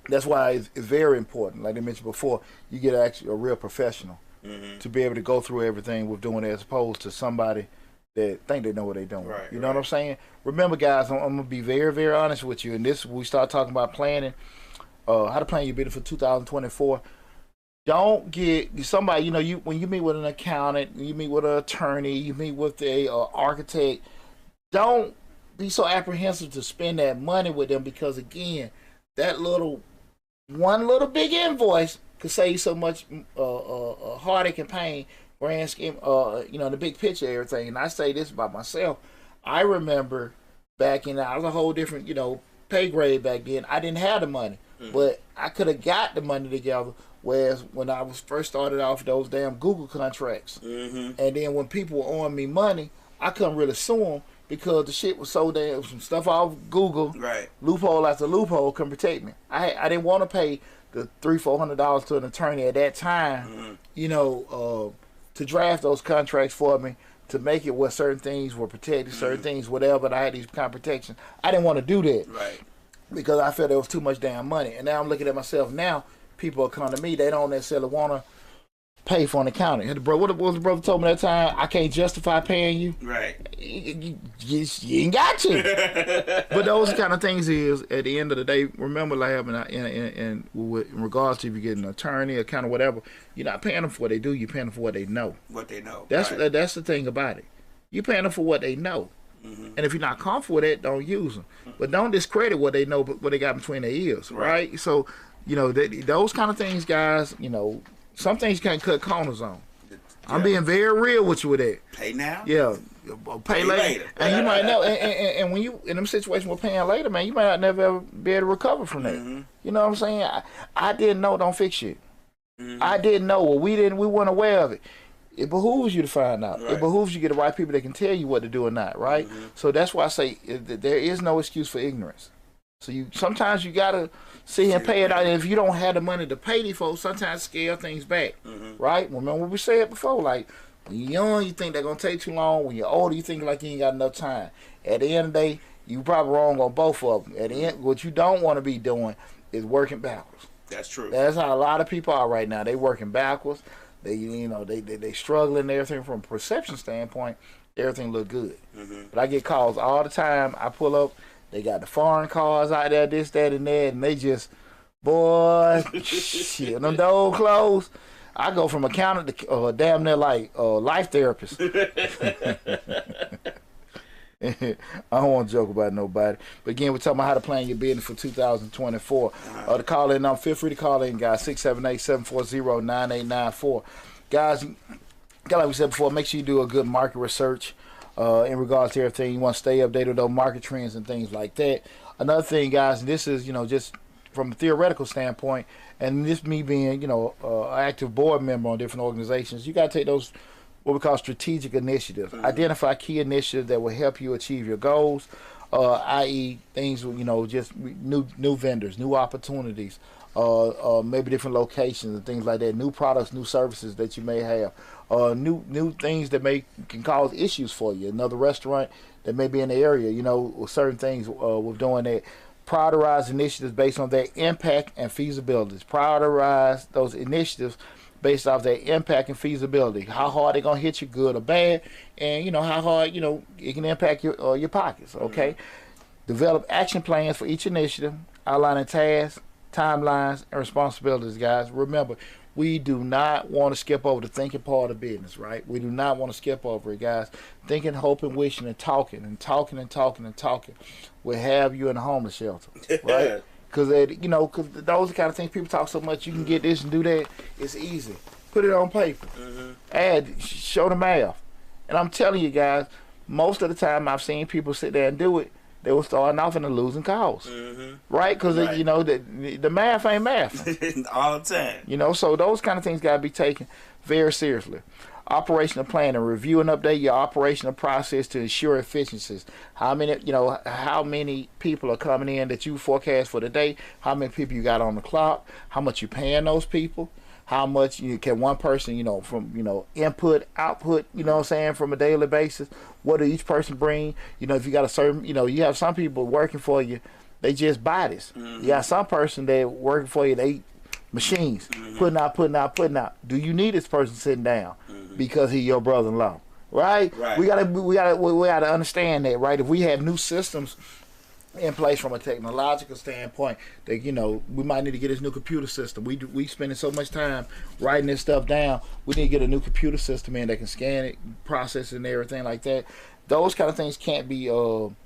that's why it's very important. Like I mentioned before, you get actually a real professional to be able to go through everything with doing it, as opposed to somebody that think they know what they're doing. Right, you know what I'm saying? Remember, guys, I'm gonna be very, very honest with you. And we start talking about planning, how to plan your business for 2024. Don't get somebody. When you meet with an accountant, you meet with an attorney, you meet with a architect. Don't be so apprehensive to spend that money with them, because again, that one little big invoice could save so much heartache and pain, grand scheme, the big picture of everything. And I say this about myself. I remember back in, I was a whole different, pay grade back then. I didn't have the money, but I could have got the money together. Whereas when I was first started off those damn Google contracts, and then when people were owing me money, I couldn't really sue them because the shit was so damn, some stuff off Google, right? Loophole after loophole couldn't protect me. I didn't want to pay the $300-400 to an attorney at that time, to draft those contracts for me, to make it where certain things were protected, certain things, whatever. But I had these kind of protections. I didn't want to do that, right? Because I felt there was too much damn money. And now I'm looking at myself now. People are coming to me. They don't necessarily want to pay for an accountant. What was the brother told me that time? I can't justify paying you. Right. You ain't got to. But those kind of things is, at the end of the day, remember, like, in regards to if you get an attorney, accountant, whatever, you're not paying them for what they do. You're paying them for what they know. What they know. That's right. That's the thing about it. You're paying them for what they know. And if you're not comfortable with it, don't use them. But don't discredit what they know, but what they got between their ears, right? So, those kind of things, guys, some things you can't cut corners on. Yeah. I'm being very real with you with that. Pay now? Yeah. Pay later. And you might know, and when you in them situations with paying later, man, you might not never ever be able to recover from that. You know what I'm saying? I didn't know, don't fix shit. I didn't know. Well, we weren't aware of it. It behooves you to find out. Right. It behooves you to get the right people that can tell you what to do or not, right? So that's why I say there is no excuse for ignorance. So sometimes you gotta sit here and pay it out. And if you don't have the money to pay these folks, sometimes scale things back, right? Remember what we said before, like when you're young, you think they're gonna take too long. When you're older, you think like you ain't got enough time. At the end of the day, you probably wrong on both of them. At the end, what you don't want to be doing is working backwards. That's true. That's how a lot of people are right now. They working backwards. They struggling and everything. From a perception standpoint, everything look good. But I get calls all the time. I pull up, they got the foreign cars out there, this, that, and that, and they just, boy, shit, them old clothes. I go from accountant to damn near like life therapist. I don't want to joke about nobody. But again, we're talking about how to plan your business for 2024. The call in number, feel free to call in, guys, 678-740-9894. Guys, like we said before, make sure you do a good market research in regards to everything. You want to stay updated with those market trends and things like that. Another thing, guys, and this is, just from a theoretical standpoint, and this me being, an active board member on different organizations, you got to take those what we call strategic initiatives. Identify key initiatives that will help you achieve your goals, i.e. things, just new vendors, new opportunities, maybe different locations and things like that, new products, new services that you may have, new things that can cause issues for you. Another restaurant that may be in the area, certain things with doing that. Prioritize initiatives based on their impact and feasibilities. Prioritize those initiatives based off their impact and feasibility. How hard they're gonna hit you, good or bad, and how hard it can impact your pockets. Okay. Develop action plans for each initiative, outlining tasks, timelines, and responsibilities, guys. Remember, we do not want to skip over the thinking part of business, right? We do not want to skip over it, guys. Thinking, hoping, wishing, and talking will have you in a homeless shelter, right? Because those kind of things people talk so much. You can get this and do that. It's easy. Put it on paper. Add, show the math. And I'm telling you, guys, most of the time I've seen people sit there and do it. They were starting off in a losing cause, right? Because the math ain't math all the time. So those kind of things got to be taken very seriously. Operational planning, review and update your operational process to ensure efficiencies. How many people are coming in that you forecast for the day? How many people you got on the clock? How much you paying those people? How much can one person, from input, output, from a daily basis? What do each person bring? If you got a certain, you have some people working for you, they just bodies. You got some person that working for you, they machines, putting out. Do you need this person sitting down because he's your brother-in-law? Right? We gotta understand that, right? If we have new systems in place from a technological standpoint, that we might need to get this new computer system. We spending so much time writing this stuff down. We need to get a new computer system in that can scan it, process it, and everything like that. Those kind of things can't be overlooked.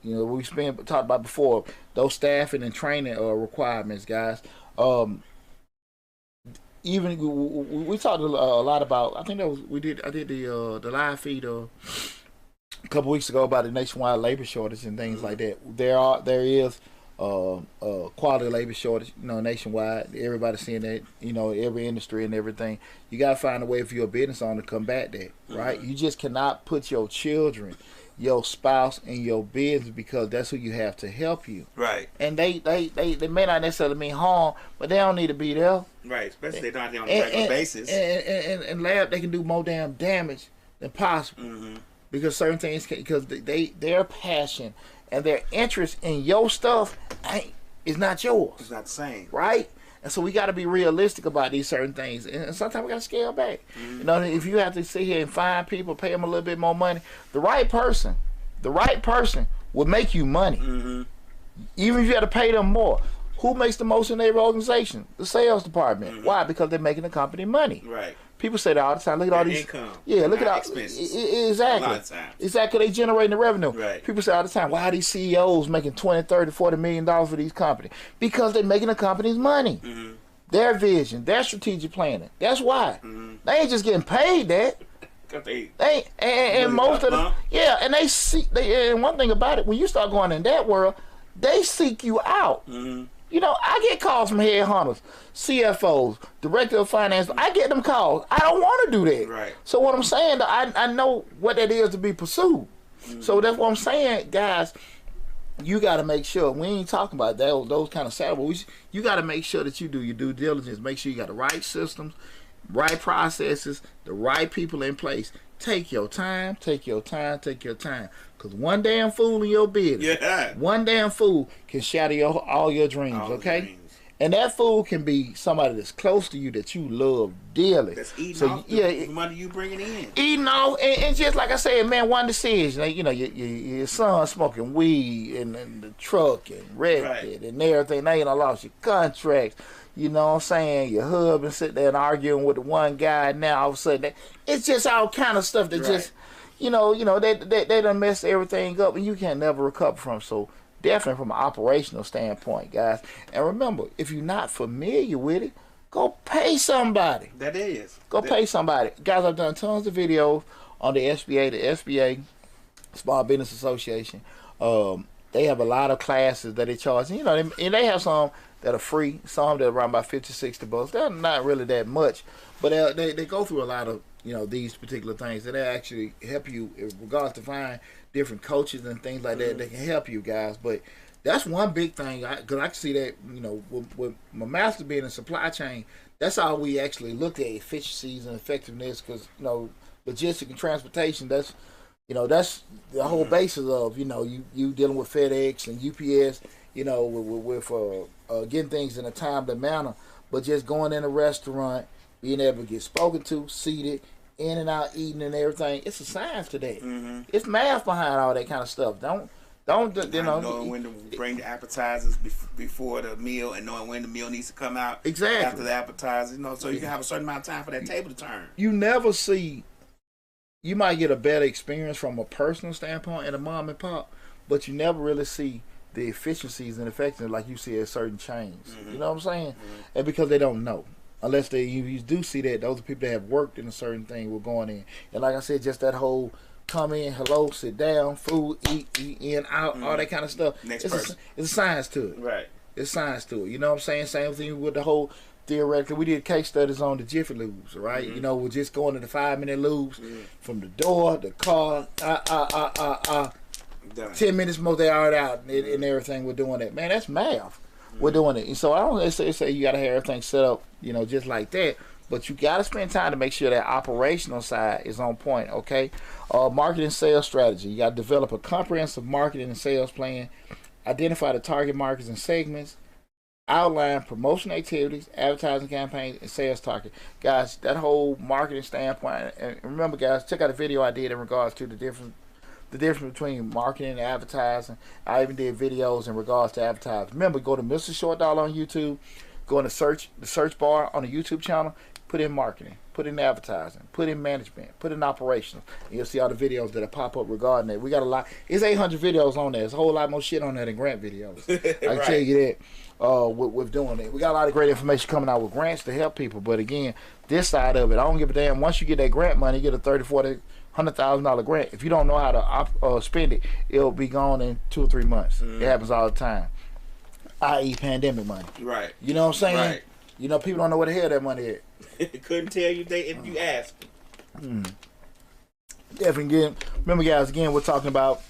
We talked about before, those staffing and training requirements, guys. Even we talked a lot about. I think I did the live feed a couple weeks ago about the nationwide labor shortage and things like that. There is quality labor shortage, nationwide. Everybody's seeing that, every industry and everything. You gotta find a way for your business owner to combat that, right? You just cannot put your children, your spouse, in your business because that's who you have to help you. Right. And they may not necessarily mean harm, but they don't need to be there. Right, especially if they're not there on a regular basis. And lab, they can do more damn damage than possible. Because certain things, because their passion and their interest in your stuff is not yours. It's not the same, right? And so we got to be realistic about these certain things, and sometimes we got to scale back. If you have to sit here and find people, pay them a little bit more money, the right person will make you money, even if you have to pay them more. Who makes the most in their organization? The sales department. Why? Because they're making the company money. Right. People say that all the time. Look at all these income. Yeah, look at all expenses. Exactly. A lot of times. Exactly. They generating the revenue. Right. People say all the time, why are these CEOs making $20, $30, $40 million for these companies? Because they're making the company's money. Their vision, their strategic planning. That's why. They ain't just getting paid that. And most of them, and and one thing about it, when you start going in that world, they seek you out. I get calls from headhunters, CFOs, director of finance. I get them calls. I don't want to do that. Right. So what I'm saying, I know what that is to be pursued. So that's what I'm saying, guys. You got to make sure, we ain't talking about those kind of salaries. You got to make sure that you do your due diligence. Make sure you got the right systems, right processes, the right people in place. Take your time. Because one damn fool in your business, one damn fool can shatter all your dreams, okay? And that fool can be somebody that's close to you that you love dearly. That's eating off the money you bringing in. Eating off, and just like I said, man, one decision, your son smoking weed in the truck and wrecked it and everything. Now you done lost your contracts. You know what I'm saying? Your husband sitting there and arguing with the one guy. Now all of a sudden, it's just all kind of stuff that just, they done messed everything up, and you can never recover from. So definitely from an operational standpoint, guys. And remember, if you're not familiar with it, go pay somebody. Go pay somebody. Guys, I've done tons of videos on the SBA, Small Business Association. They have a lot of classes that they charge. And they have some that are free, some that are around about $50, $60. They're not really that much, but they go through a lot of these particular things, and they actually help you in regards to find different coaches and things like that that can help you guys. But that's one big thing, because I can see that with my master being in supply chain, that's how we actually look at efficiencies and effectiveness, because logistics and transportation, that's You know, that's the whole basis of, you know, you dealing with FedEx and UPS, you know, with getting things in a timely manner. But just going in a restaurant, being able to get spoken to, seated, in and out, eating and everything, it's a science to that. Mm-hmm. It's math behind all that kind of stuff. Don't you know? Knowing when to bring the appetizers before the meal, and knowing when the meal needs to come out Exactly. after the appetizer. You know, so you can have a certain amount of time for that table to turn. You never see. You might get a better experience from a personal standpoint in a mom and pop, but you never really see the efficiencies and effectiveness like you see at certain chains. Mm-hmm. You know what I'm saying? Mm-hmm. And because they don't know. Unless you do see that, those are people that have worked in a certain thing, we're going in. And like I said, just that whole come in, hello, sit down, food, eat in, out, all that kind of stuff. Next it's person. It's a science to it. Right. It's science to it. You know what I'm saying? Same thing with the whole theoretically. We did case studies on the Jiffy Lubes, right? Mm-hmm. You know, we're just going to the 5-minute lubes from the door, the car, 10 minutes more, they are out and everything. We're doing that. Man, that's math. We're doing it. And so I don't say you got to have everything set up, you know, just like that. But you got to spend time to make sure that operational side is on point, okay? Marketing sales strategy. You got to develop a comprehensive marketing and sales plan. Identify the target markets and segments. Outline promotion activities, advertising campaigns, and sales target. Guys, that whole marketing standpoint. And remember, guys, check out the video I did in regards to the difference between marketing and advertising. I even did videos in regards to advertising. Remember, go to Mr. Short Dollar on YouTube. Go in the search bar on the YouTube channel. Put in marketing, put in advertising, put in management, put in operations. And you'll see all the videos that'll pop up regarding that. We got a lot. It's 800 videos on there. There's a whole lot more shit on there than grant videos. I can Right. tell you that with doing it. We got a lot of great information coming out with grants to help people. But again, this side of it, I don't give a damn. Once you get that grant money, you get a $30,000, $40,000, $100,000 grant. If you don't know how to spend it, it'll be gone in 2 or 3 months. It happens all the time. I.e. pandemic money. Right. You know what I'm saying? Right. You know, people don't know where the hell that money is. Couldn't tell you if you asked. Definitely. Again, remember, guys, again, we're talking about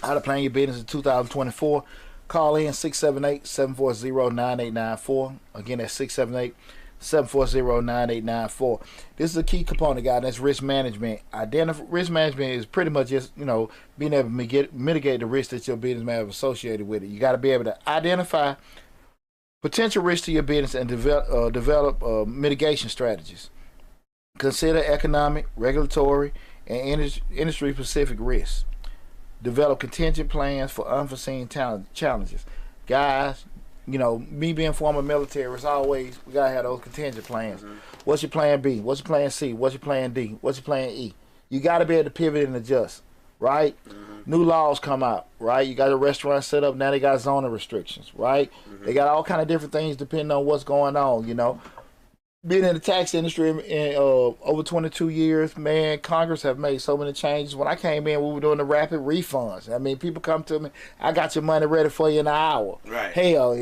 how to plan your business in 2024. Call in 678-740-9894. Again, that's 678-740-9894. This is a key component, guys. That's risk management. Risk management is pretty much just, you know, being able to mitigate the risk that your business may have associated with it. You got to be able to identify potential risks to your business and develop mitigation strategies. Consider economic, regulatory, and industry-specific risks. Develop contingent plans for unforeseen challenges. Guys, you know, me being former military, as always, we got to have those contingent plans. What's your plan B? What's your plan C? What's your plan D? What's your plan E? You got to be able to pivot and adjust, right? New laws come out, right? You got a restaurant set up, now they got zoning restrictions, right? They got all kind of different things depending on what's going on, you know. Being in the tax industry in over 22 years, man, Congress have made so many changes. When I came in, we were doing the rapid refunds. I mean, people come to me, I got your money ready for you in an hour. Right. Hell,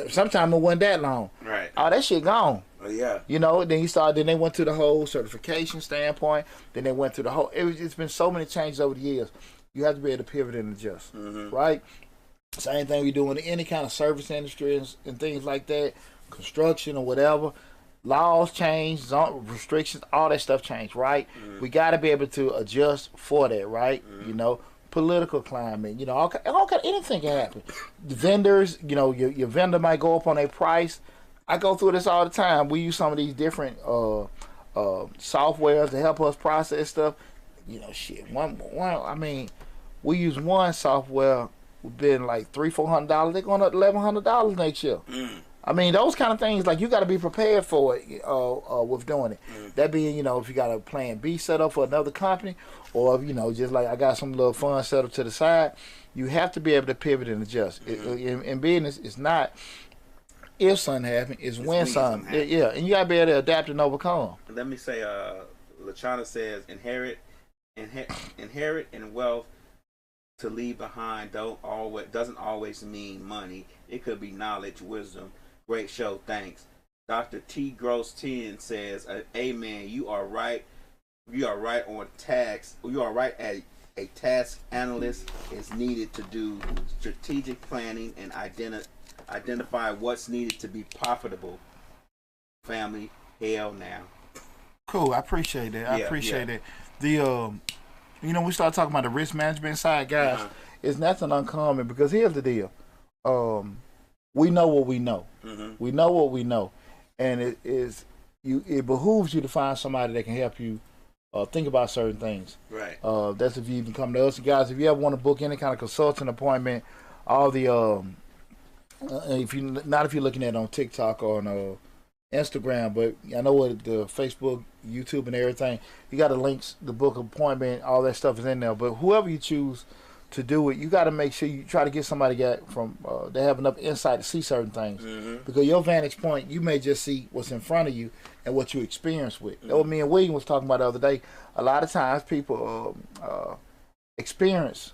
sometimes it wasn't that long. Right. Oh, that shit gone. Oh, yeah. You know, then they went to the whole certification standpoint. Then they went to the whole, it's been so many changes over the years. You have to be able to pivot and adjust, right? Same thing we do in any kind of service industry and things like that, construction or whatever. Laws change, restrictions, all that stuff change, right? We got to be able to adjust for that, right? You know, political climate, you know, all kind, anything can happen. The vendors, you know, your vendor might go up on a price. I go through this all the time. We use some of these different softwares to help us process stuff. You know, shit. I mean, we use one software. We've been like $300-400. They're going up to $1,100 next year. I mean, those kind of things, like, you got to be prepared for it with doing it. That being, you know, if you got a plan B set up for another company, or, you know, just like I got some little fun set up to the side, you have to be able to pivot and adjust. In business, it's not if something happens, it's when something. Yeah, and you got to be able to adapt and overcome. Let me say, LaChana says, inherit and wealth to leave behind doesn't always mean money. It could be knowledge, wisdom. Great show, thanks. Dr. T. Gross 10 says, amen. You are right. You are right on task. You are right at a task analyst is needed to do strategic planning and identify what's needed to be profitable. Family, hell now. Cool, I appreciate that. I appreciate that. The we start talking about the risk management side, guys. Uh-huh. It's nothing uncommon because here's the deal. We know what we know. We know what we know, and it behooves you to find somebody that can help you think about certain things. Right. That's if you even come to us, guys. If you ever want to book any kind of consulting appointment, all the if you're looking at it on TikTok or on Instagram, but I know what the Facebook, YouTube, and everything. You got the links, the book appointment, all that stuff is in there. But whoever you choose to do it, you got to make sure you try to get somebody that have enough insight to see certain things, because your vantage point, you may just see what's in front of you and what you experience with. That what me and William was talking about the other day. A lot of times people experience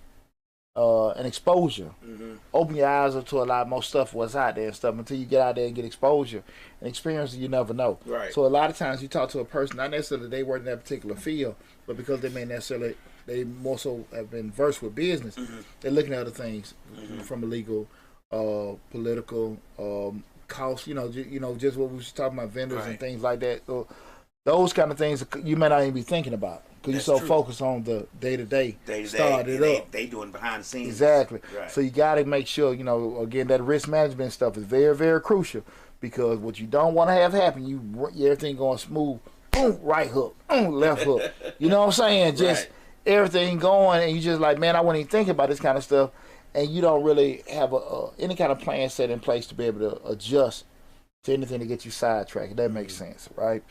an exposure. Open your eyes up to a lot more stuff what's out there and stuff until you get out there and get exposure and experience. You never know. Right. So a lot of times you talk to a person, not necessarily they work in that particular field, but because they more so have been versed with business, they're looking at other things from a legal, political, cost. Just what we was talking about, vendors and things like that. So those kind of things you may not even be thinking about because you're so focused on the day-to-day. Start it up. They doing behind the scenes. Exactly. Right. So you got to make sure, again, that risk management stuff is very, very crucial, because what you don't want to have happen, everything going smooth, boom, right hook, left hook. You know what I'm saying? Just everything going, and you just like, man, I wouldn't even think about this kind of stuff, and you don't really have any kind of plan set in place to be able to adjust to anything to get you sidetracked. That makes sense, right?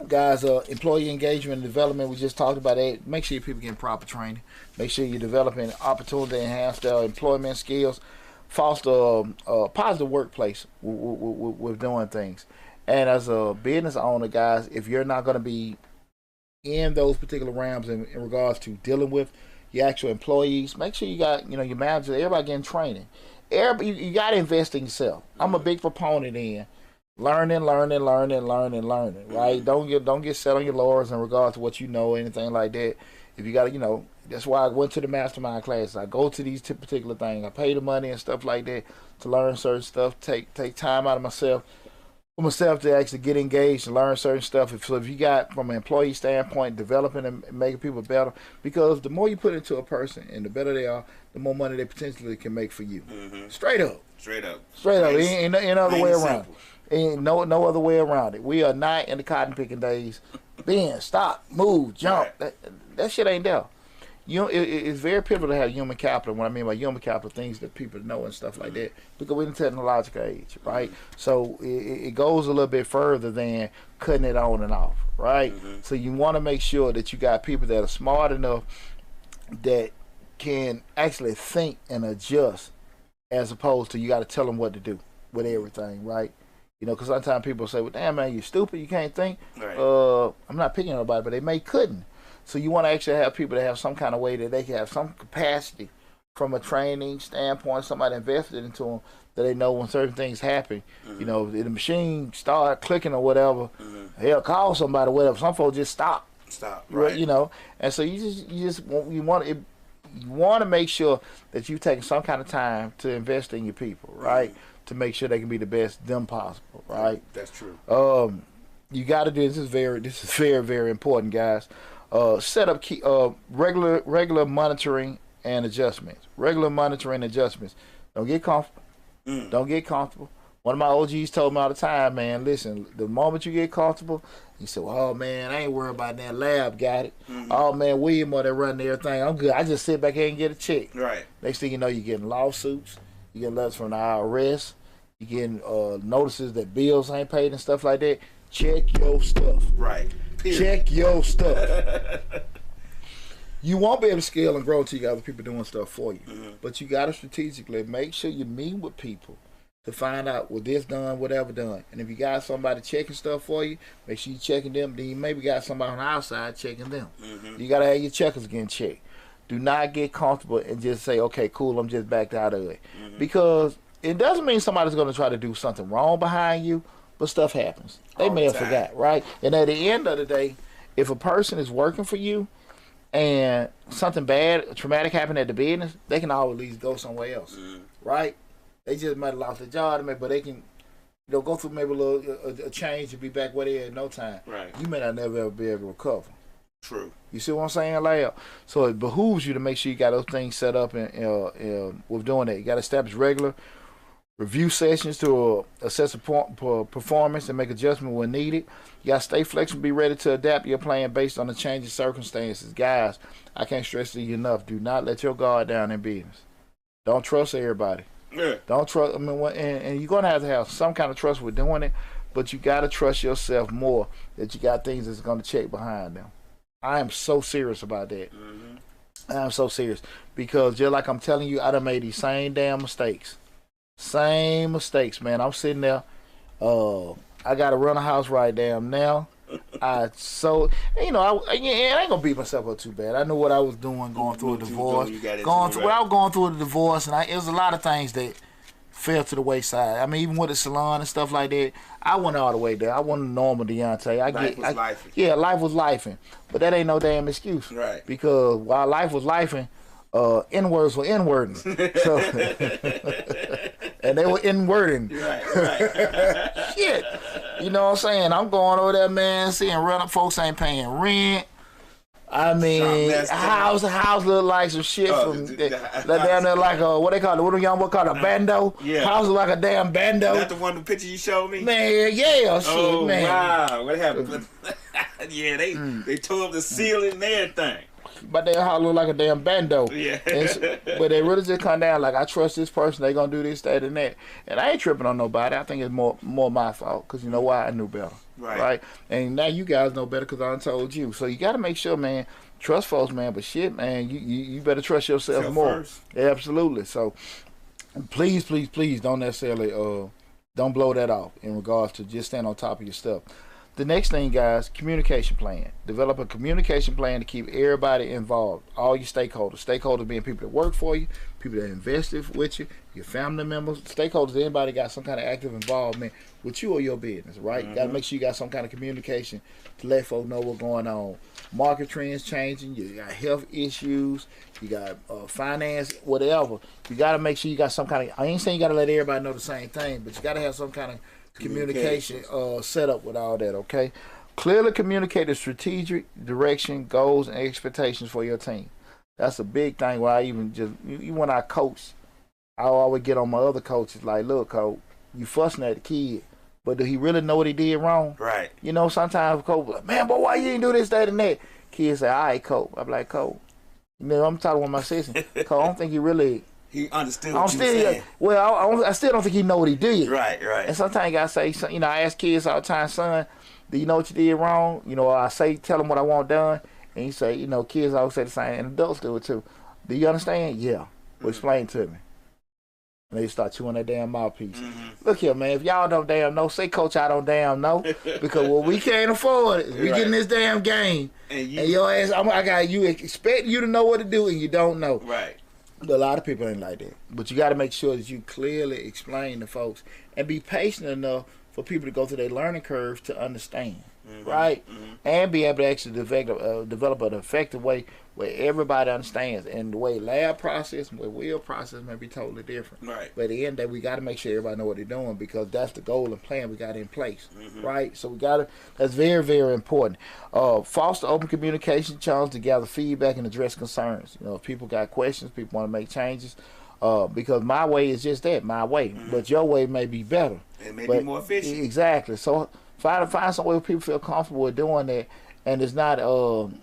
Guys, employee engagement and development, we just talked about that. Make sure your people getting proper training. Make sure you're developing opportunity to enhance their employment skills. Foster a positive workplace with doing things. And as a business owner, guys, if you're not going to be in those particular realms in regards to dealing with your actual employees, make sure you got your manager, everybody getting training. You got to invest in yourself. I'm a big proponent in learning, right? Don't get set on your laurels in regards to what you know, anything like that. If you got to, that's why I went to the mastermind classes. I go to these particular things. I pay the money and stuff like that to learn certain stuff. Take time out of myself to actually get engaged and learn certain stuff. If you got, from an employee standpoint, developing and making people better, because the more you put into a person and the better they are, the more money they potentially can make for you. Straight up. Ain't no other way around it. Ain't no other way around it. We are not in the cotton picking days. Bend, stop, move, jump. That shit ain't there. It's very pivotal to have human capital. What I mean by human capital, things that people know and stuff like that, because we're in the technological age, right? So it goes a little bit further than cutting it on and off, right? So you want to make sure that you got people that are smart enough that can actually think and adjust, as opposed to you got to tell them what to do with everything, right? Because sometimes people say, well, damn, man, you stupid, you can't think. Right. I'm not picking on nobody, but they couldn't. So you want to actually have people that have some kind of way that they can have some capacity from a training standpoint, somebody invested into them, that they know when certain things happen. If the machine start clicking or whatever, hell, call somebody or whatever. Some folks just stop, right? And so you want to make sure that you've taken some kind of time to invest in your people, right? To make sure they can be the best them possible, right? That's true. You got to do this. Is very, very important, guys. Set up regular monitoring and adjustments. Don't get comfortable. Don't get comfortable. One of my OGs told me all the time, man, listen, the moment you get comfortable, he said, well, oh, man, I ain't worried about that lab, got it. Oh, man, William or they running everything, I'm good. I just sit back here and get a check. Right. Next thing you know, you're getting lawsuits. You're getting letters from the IRS. You're getting notices that bills ain't paid and stuff like that. Check your stuff. Right. Period. Check your stuff. You won't be able to scale and grow until you got other people doing stuff for you. But you got to strategically make sure you meet with people to find out, was this done, whatever done. And if you got somebody checking stuff for you, make sure you checking them. Then you maybe got somebody on the outside checking them. You got to have your checkers getting checked. Do not get comfortable and just say, okay, cool, I'm just backed out of it. Because it doesn't mean somebody's going to try to do something wrong behind you, but stuff happens. They may have forgot, right? And at the end of the day, if a person is working for you and something bad, traumatic happened at the business, they can always go somewhere else, right? They just might have lost their job, but they can go through maybe a change and be back where they are in no time. Right. You may not never ever be able to recover. True. You see what I'm saying, like? So it behooves you to make sure you got those things set up and with doing that. You got to establish regular review sessions to assess performance and make adjustments when needed. You got to stay flexible, be ready to adapt your plan based on the changing circumstances. Guys, I can't stress it enough. Do not let your guard down in business. Don't trust everybody. Yeah. Don't trust. I mean, and you're gonna have some kind of trust with doing it, but you got to trust yourself more that you got things that's gonna check behind them. I am so serious about that. I'm so serious because just like I'm telling you, I done made these same damn mistakes. Same mistakes, man. I'm sitting there. I got to run a house right damn now. It ain't gonna beat myself up too bad. I knew what I was doing going through a divorce. It was going through a divorce, and it was a lot of things that fell to the wayside. I mean, even with the salon and stuff like that, I went all the way there. I wasn't normal Deonte. Life was lifing. But that ain't no damn excuse. Right. Because while life was lifing, N-words were N-wording. So, and they were N-wording. Right. Shit. You know what I'm saying? I'm going over there, man, seeing folks ain't paying rent. I mean, house look like some shit from that down there, like what they call it? What do young boy call it? A bando? Yeah. House look like a damn bando. That's the one, the picture you showed me. Man, yeah, shit, man. Wow, what happened? Yeah, they tore up the ceiling and everything. But they house look like a damn bando. Yeah. But they really just come down like, I trust this person. They gonna do this, that, and that. And I ain't tripping on nobody. I think it's more my fault because you know why? I knew better. Right. And now you guys know better because I done told you. So you got to make sure, man, trust folks, man. But shit, man, you better trust yourself more. First. Yeah, absolutely. So please don't necessarily don't blow that off in regards to just stand on top of your stuff. The next thing, guys, communication plan. Develop a communication plan to keep everybody involved, all your stakeholders. Stakeholders being people that work for you, people that invested with you, your family members, stakeholders, anybody got some kind of active involvement with you or your business, right? You got to make sure you got some kind of communication to let folks know what's going on. Market trends changing, you got health issues, you got finance, whatever. You got to make sure you got some kind of, I ain't saying you got to let everybody know the same thing, but you got to have some kind of communication set up with all that, okay? Clearly communicate the strategic direction, goals, and expectations for your team. That's a big thing where I even when I coach, I always get on my other coaches like, look, coach, you fussing at the kid, but do he really know what he did wrong? Right. You know, sometimes coach like, man, but why you didn't do this, that, and that? Kids say, all right, coach. I'm like, coach. You know, I'm talking with my assistant. Coach, I don't think he really... He understood what you were saying. Well, I still don't think he know what he did. Right. And sometimes you gotta say, you know, I ask kids all the time, son, do you know what you did wrong? You know, I tell them what I want done, and you say, you know, kids always say the same, and adults do it too. Do you understand? Yeah. Well, explain to me. And they start chewing that damn mouthpiece. Look here, man, if y'all don't damn know, say, coach, I don't damn know, because what we can't afford is we getting this damn game, and your ass, I got you expect you to know what to do, and you don't know. Right. But a lot of people ain't like that. But you got to make sure that you clearly explain to folks and be patient enough for people to go through their learning curves to understand, right? And be able to actually develop an effective way where everybody understands. And the way lab process and the way real process may be totally different. Right. But at the end of the day, we got to make sure everybody know what they're doing because that's the goal and plan we got in place, right? So that's very, very important. Foster open communication channels to gather feedback and address concerns. You know, if people got questions, people want to make changes. Because my way is just that, my way. But your way may be better. It may be more efficient. Exactly. So find some way where people feel comfortable with doing that, and it's not an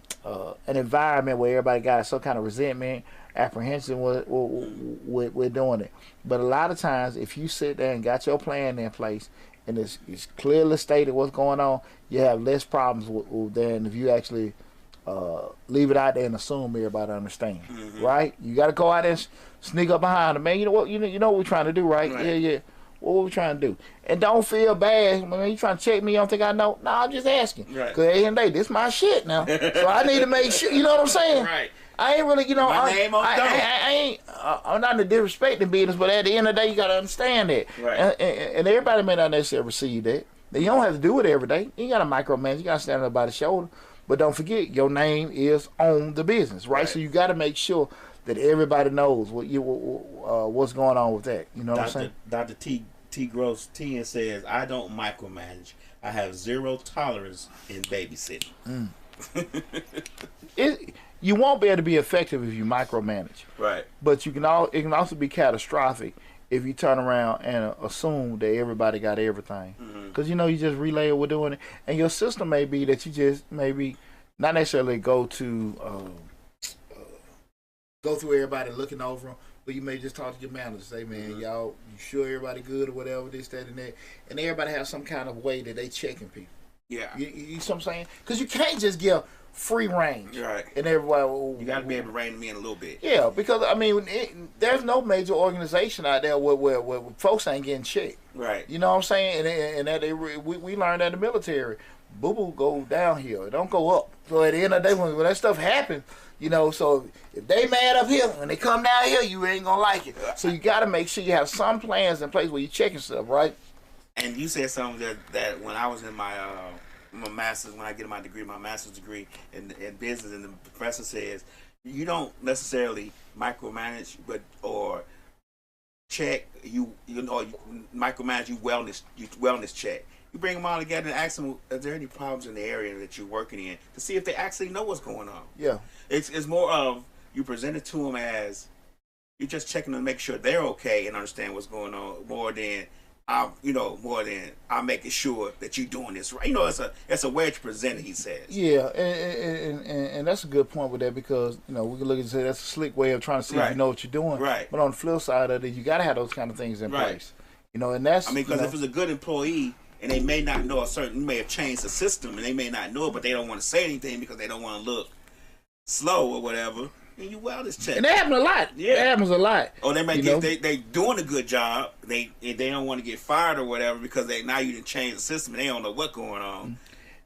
environment where everybody got some kind of resentment, apprehension with doing it. But a lot of times, if you sit there and got your plan in place, and it's clearly stated what's going on, you have less problems than if you actually leave it out there and assume everybody understands, right? You got to go out there and sneak up behind them, man. You know what? You know what we're trying to do, right? Yeah. What we trying to do? And don't feel bad. Man, you trying to check me? You don't think I know? No, I'm just asking. Right. Because at the end of the day, this is my shit now. So I need to make sure. You know what I'm saying? Right. I ain't really, you know, I'm not in the disrespecting business, but at the end of the day, you got to understand that. Right. And everybody may not necessarily receive that. You don't have to do it every day. You got to micromanage. You got to stand up by the shoulder. But don't forget, your name is on the business, right? So you got to make sure that everybody knows what's going on with that. You know what I'm saying? Dr. T. Gross 10 says, I don't micromanage. I have zero tolerance in babysitting. You won't be able to be effective if you micromanage. Right. But it can also be catastrophic if you turn around and assume that everybody got everything. Because, you just relay what we're doing. And your system may be that you just maybe not necessarily go through everybody looking over them, but you may just talk to your manager, say, man, y'all, you sure everybody good or whatever, this, that, and that. And everybody has some kind of way that they checking people. Yeah. You see what I'm saying? Because you can't just give free range. Right. And everybody, you got to be able to rein them in a little bit. Yeah, because, there's no major organization out there where folks ain't getting checked. Right. You know what I'm saying? And that we learned that in the military. Boo-boo go downhill. It don't go up. So at the end of the day, when that stuff happens, so if they mad up here, when they come down here, you ain't going to like it. So you got to make sure you have some plans in place where you're checking stuff, right? And you said something that when I was in my master's, when I get my master's degree in business, and the professor says, you don't necessarily micromanage, or check, you micromanage, you wellness check. You bring them all together and ask them, are there any problems in the area that you're working in, to see if they actually know what's going on. Yeah. It's more of, you present it to them as, you're just checking to make sure they're okay and understand what's going on, more than I'm making sure that you're doing this right. It's a way to present it, he says. Yeah, and that's a good point with that, because, we can look and say that's a slick way of trying to see if you know what you're doing. Right. But on the flip side of it, you got to have those kind of things in place. And that's... because if it's a good employee, and they may not know you may have changed the system, and they may not know it, but they don't want to say anything because they don't want to look slow or whatever, and you wellness check. And that happens a lot. Yeah. That happens a lot. Or they may they doing a good job, they don't want to get fired or whatever, because now you didn't change the system and they don't know what's going on.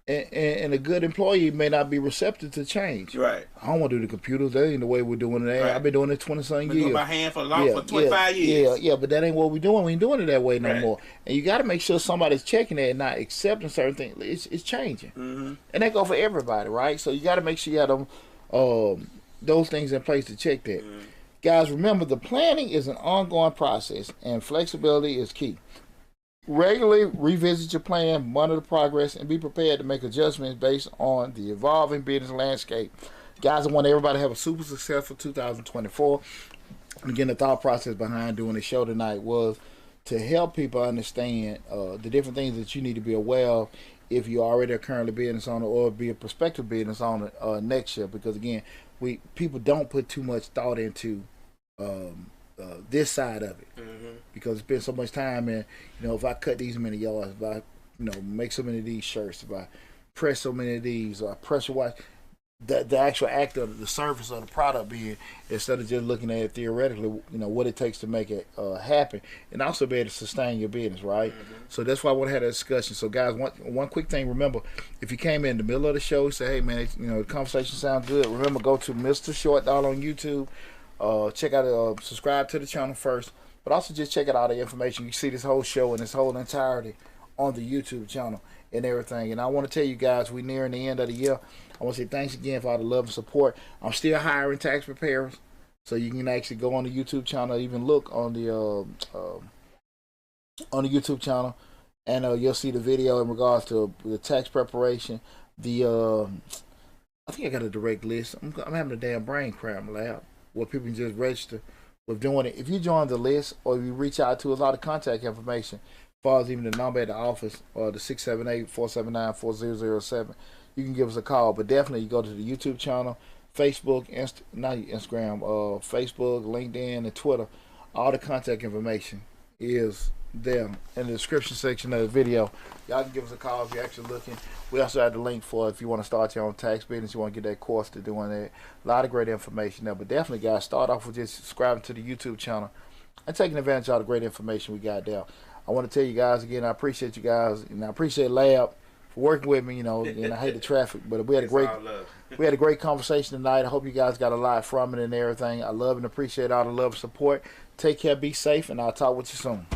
And a good employee may not be receptive to change. Right. I don't want to do the computers. That ain't the way we're doing it. Right. I've been doing it 20-something years. Been doing by hand for 25 years. Yeah, but that ain't what we're doing. We ain't doing it that way no more. And you got to make sure somebody's checking it and not accepting certain things. It's changing. And that go for everybody, right? So you got to make sure you have them, those things in place to check that. Guys, remember, the planning is an ongoing process, and flexibility is key. Regularly revisit your plan, monitor the progress, and be prepared to make adjustments based on the evolving business landscape. Guys, I want everybody to have a super successful 2024. Again, the thought process behind doing the show tonight was to help people understand the different things that you need to be aware of if you already are currently business owner or be a prospective business owner next year. Because again, people don't put too much thought into this side of it, because it's been so much time. And if I cut these many yards, if I make so many of these shirts, if I press so many of these, or I pressure wash, the actual act of the surface of the product being, instead of just looking at it theoretically, what it takes to make it happen, and also be able to sustain your business, right? So that's why I want to have that discussion. So guys, one quick thing, remember, if you came in the middle of the show, say, hey man, the conversation sounds good, remember, go to Mr. Short Dollar on YouTube. Check out, subscribe to the channel first, but also just check out all the information. You see this whole show and this whole entirety on the YouTube channel and everything. And I want to tell you guys, we're nearing the end of the year. I want to say thanks again for all the love and support. I'm still hiring tax preparers, so you can actually go on the YouTube channel, even look on the YouTube channel, and you'll see the video in regards to the tax preparation. I think I got a direct list. I'm having a damn brain cramp lab, where people can just register with doing it. If you join the list, or you reach out to us, all the contact information, as far as even the number at the office, or the 678-479-4007, you can give us a call. But definitely, you go to the YouTube channel, Facebook, Facebook, LinkedIn, and Twitter. All the contact information is there in the description section of the video. Y'all can give us a call if you're actually looking. We also have the link for if you want to start your own tax business, you want to get that course to doing that. A lot of great information there. But definitely, guys, start off with just subscribing to the YouTube channel and taking advantage of all the great information we got there. I want to tell you guys again, I appreciate you guys, and I appreciate Lab for working with me. And I hate the traffic, but we had a great conversation tonight. I hope you guys got a lot from it and everything. I love and appreciate all the love and support. Take care, be safe, and I'll talk with you soon.